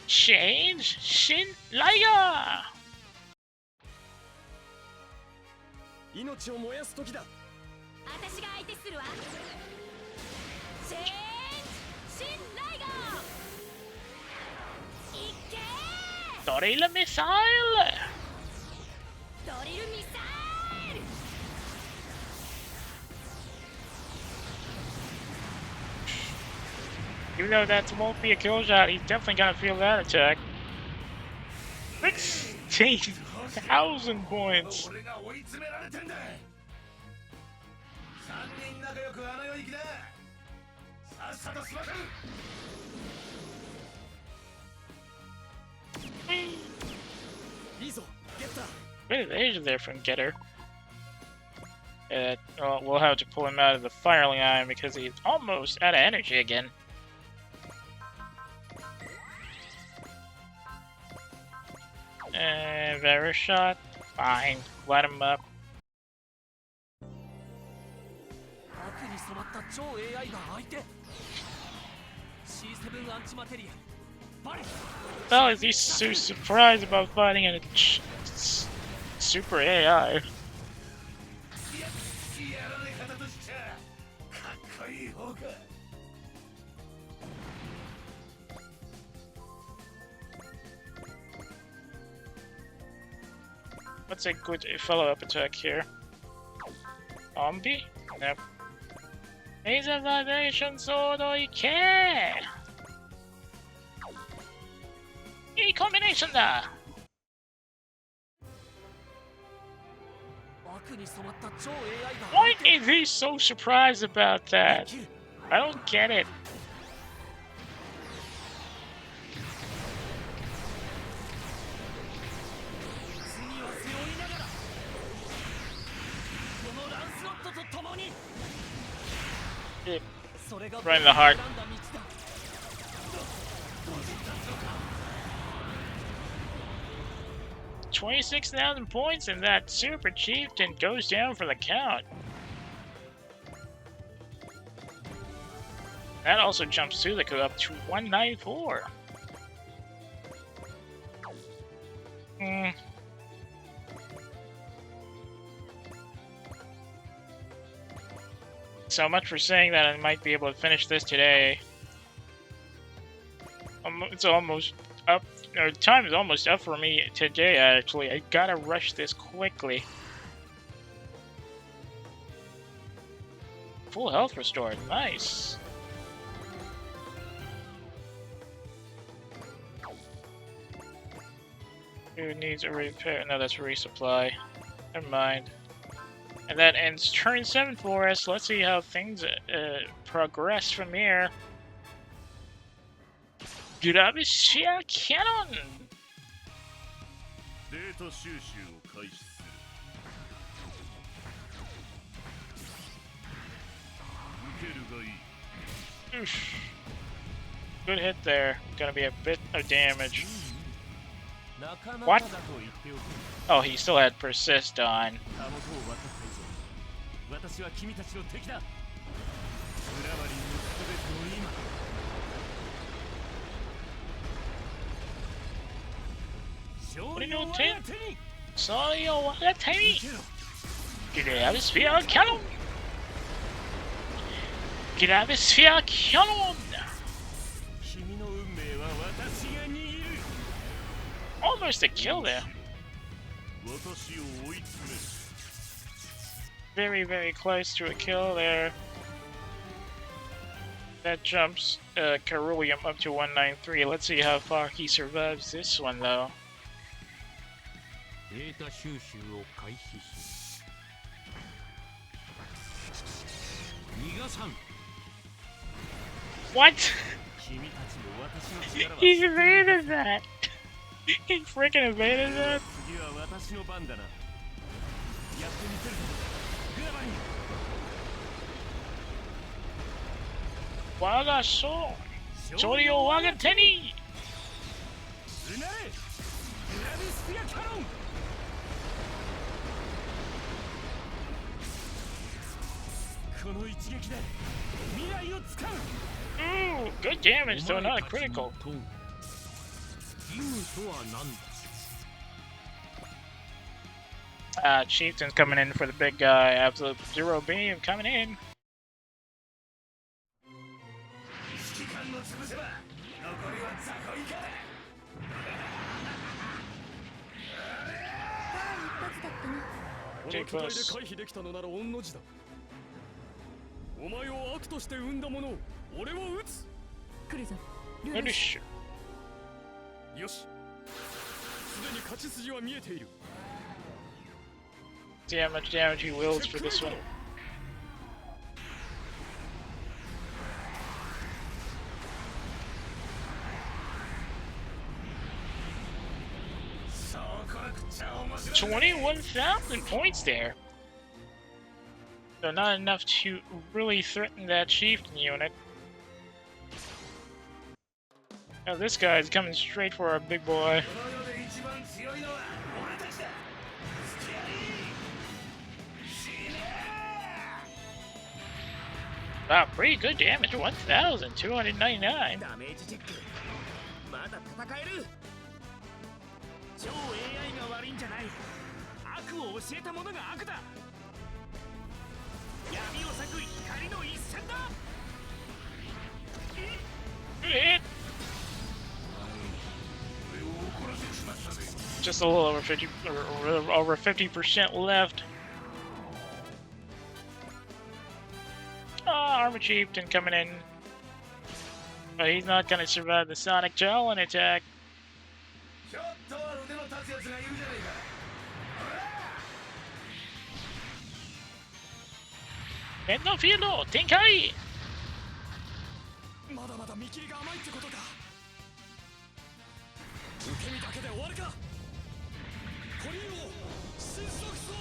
Change Shin Liger! 命を燃やす時だ私が相手するわチェンジシンライガーいけー Dorilla Missile! ドリルミサイル Even though that won't be a kill shot, he's definitely gonna feel that attack. 16,000 points! 俺が追い詰められてんださ Good evasion there from Getter. Well, we'll have to pull him out of the fire line because he's almost out of energy again. And Vera shot. Fine. Light him up. Oh, is he so surprised about fighting a super AI? What's a good follow-up attack here? Zombie? Nope. Laser vibration sword, okay! Iいcombination da! Why is he so surprised about that? I don't get it. Right in the heart. 26,000 points and that Super Chieftain goes down for the count. That also jumps Sudoku up to 194. So much for saying that I might be able to finish this today. It's almost up. Time is almost up for me today, actually. I gotta rush this quickly. Full health restored. Nice. Who needs a repair? No, that's a resupply. Never mind. And that ends turn 7 for us. Let's see how things progress from here. Gravisphere Cannon! Oof. Good hit there. Gonna be a bit of damage. What? Oh, he still had persist on. Gravisphere Cannon! Gravisphere Cannon! Almost a kill there. Very, very close to a kill there. That jumps Carulium up to 193. Let's see how far he survives this one, though. What? He evaded that! He freaking evaded that? Waga so! Chori o waga teni! Ooh, good damage though, not a critical. Chieftain's coming in for the big guy. Absolute Zero Beam coming in. Take close. Finish. See how much damage he wills for this one. 21,000 points there. So not enough to really threaten that chieftain unit. Now this guy's coming straight for our big boy. Wow, pretty good damage, 1,299. ダメージチェックまだ戦える超 AI が悪いんじゃない悪を教えた者が悪だ闇を裂く光の一閃だ Just a little over 50, or over 50% left. Armor Chieftain coming in. But he's not gonna survive the Sonic Javelin attack. And no field, Tenkai! まだまだ見切りが甘いってことか受け身だけで終わるかコリンを失速そう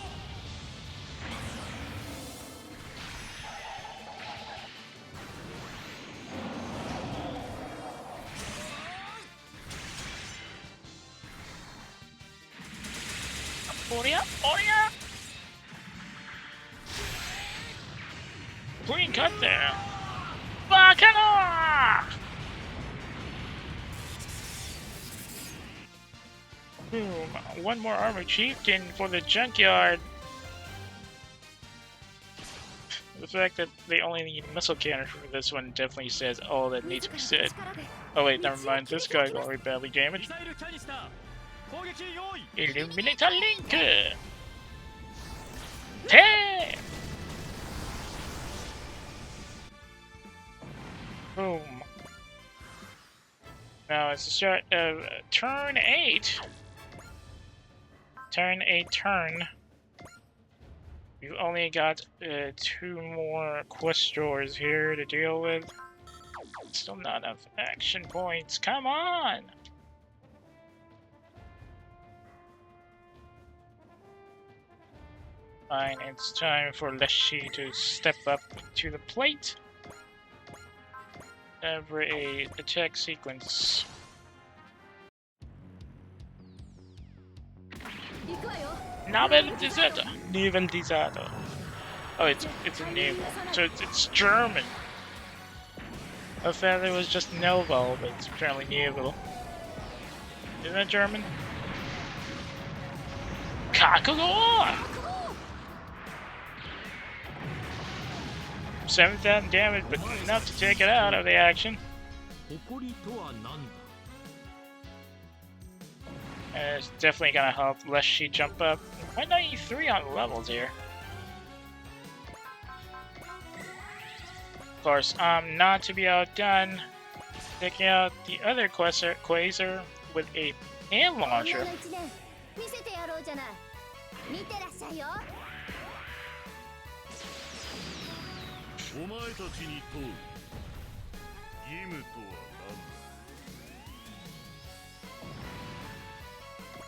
Oria! Oria! Clean cut there. Bakana! Boom. One more armor chieftain for the junkyard. The fact that they only need missile cannon for this one definitely says all that needs to be said. Oh wait, never mind. This guy's already badly damaged. Illuminator Link! Hey! Boom. Now it's the start of turn 8. Turn 8 turn. We've only got 2 more quest doors here to deal with. Still not enough action points. Come on! Fine, it's time for Leshy to step up to the plate. For a attack sequence. Navel Deserter. Navel Deserter. Oh, it's a naval. So it's German. I thought it was just Novel, but it's apparently naval. Isn't that German? Kakugo! 7,000 damage, but enough to take it out of the action. And it's definitely gonna help Leshy jump up. 193 on levels here. Of course, not to be outdone, taking out the other Quasar with a hand launcher. お前たちに問う義務とは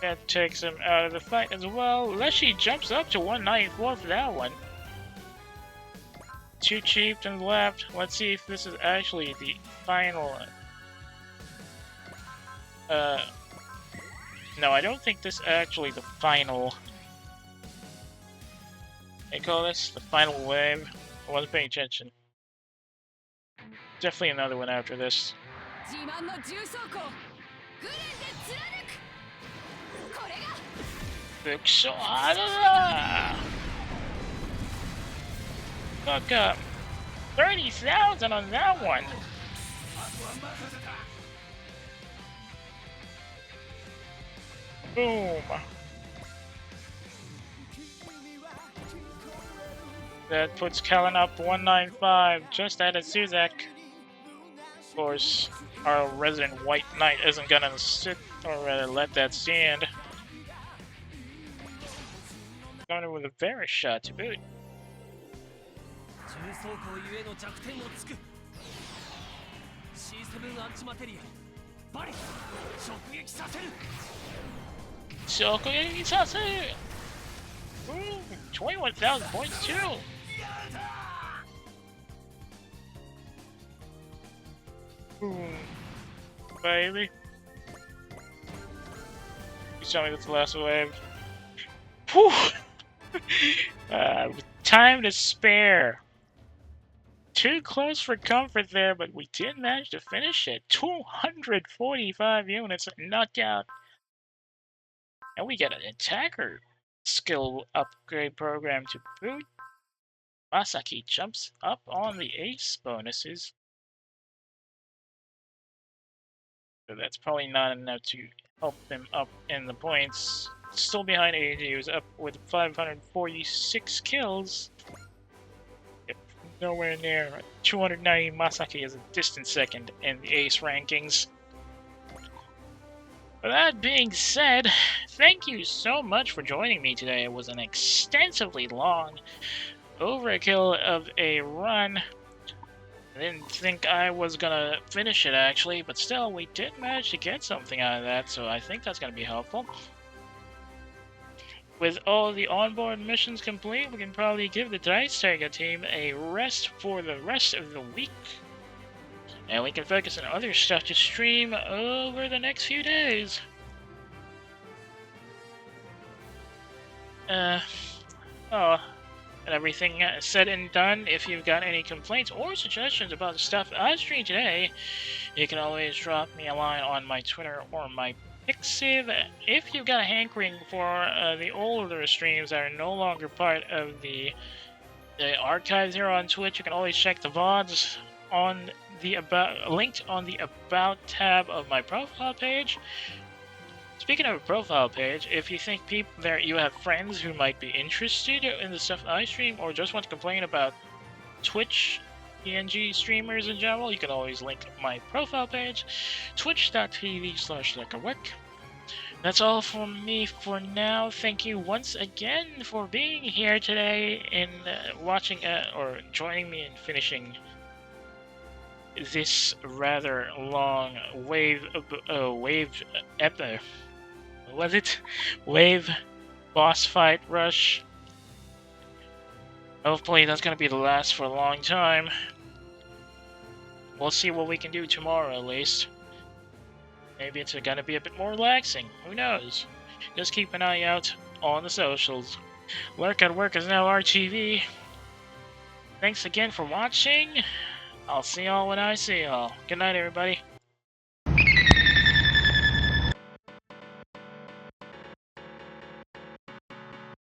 That takes him out of the fight as well. Leshy jumps up to 194 for that one. 2 chieftains left. Let's see if this is actually the final. No, I don't think this is actually the final. They call this the final wave. I wasn't paying attention. Definitely another one after this. Fuck up. 30,000 on that one. Boom. That puts Kellen up 195, just added Suzak. Of course, our resident White Knight isn't gonna sit or let that stand. Going in with a very shot to boot. Sokoye Sase! Ooh, 21,000 points too! Ooh, baby. You tell me that's the last wave. Whew! With time to spare. Too close for comfort there, but we did manage to finish it. 245 units knockout. And we get an attacker skill upgrade program to boot. Masaki jumps up on the ace bonuses. So that's probably not enough to help them up in the points. Still behind AG, who's up with 546 kills. Yep, nowhere near 290. Masaki is a distant second in the ace rankings. With that being said, thank you so much for joining me today. It was an extensively long overkill of a run. I didn't think I was gonna finish it actually, but still, we did manage to get something out of that, so I think that's gonna be helpful. With all the onboard missions complete, we can probably give the Dice Tiger team a rest for the rest of the week. And we can focus on other stuff to stream over the next few days. And everything said and done, if you've got any complaints or suggestions about the stuff I streamed today, you can always drop me a line on my Twitter or my Pixiv. If you've got a hankering for the older streams that are no longer part of the archives here on Twitch, you can always check the VODs on the linked on the About tab of my profile page. Speaking of a profile page, if you think you have friends who might be interested in the stuff I stream, or just want to complain about Twitch PNG streamers in general, you can always link my profile page, twitch.tv/lekkerwick. That's all from me for now. Thank you once again for being here today and watching or joining me in finishing this rather long wave boss fight rush. Hopefully that's gonna be the last for a long time. We'll see what we can do tomorrow at least. Maybe it's gonna be a bit more relaxing. Who knows? Just keep an eye out on the socials. Lurk at Work is now RTV. Thanks again for watching. I'll see y'all when I see y'all. Good night, everybody.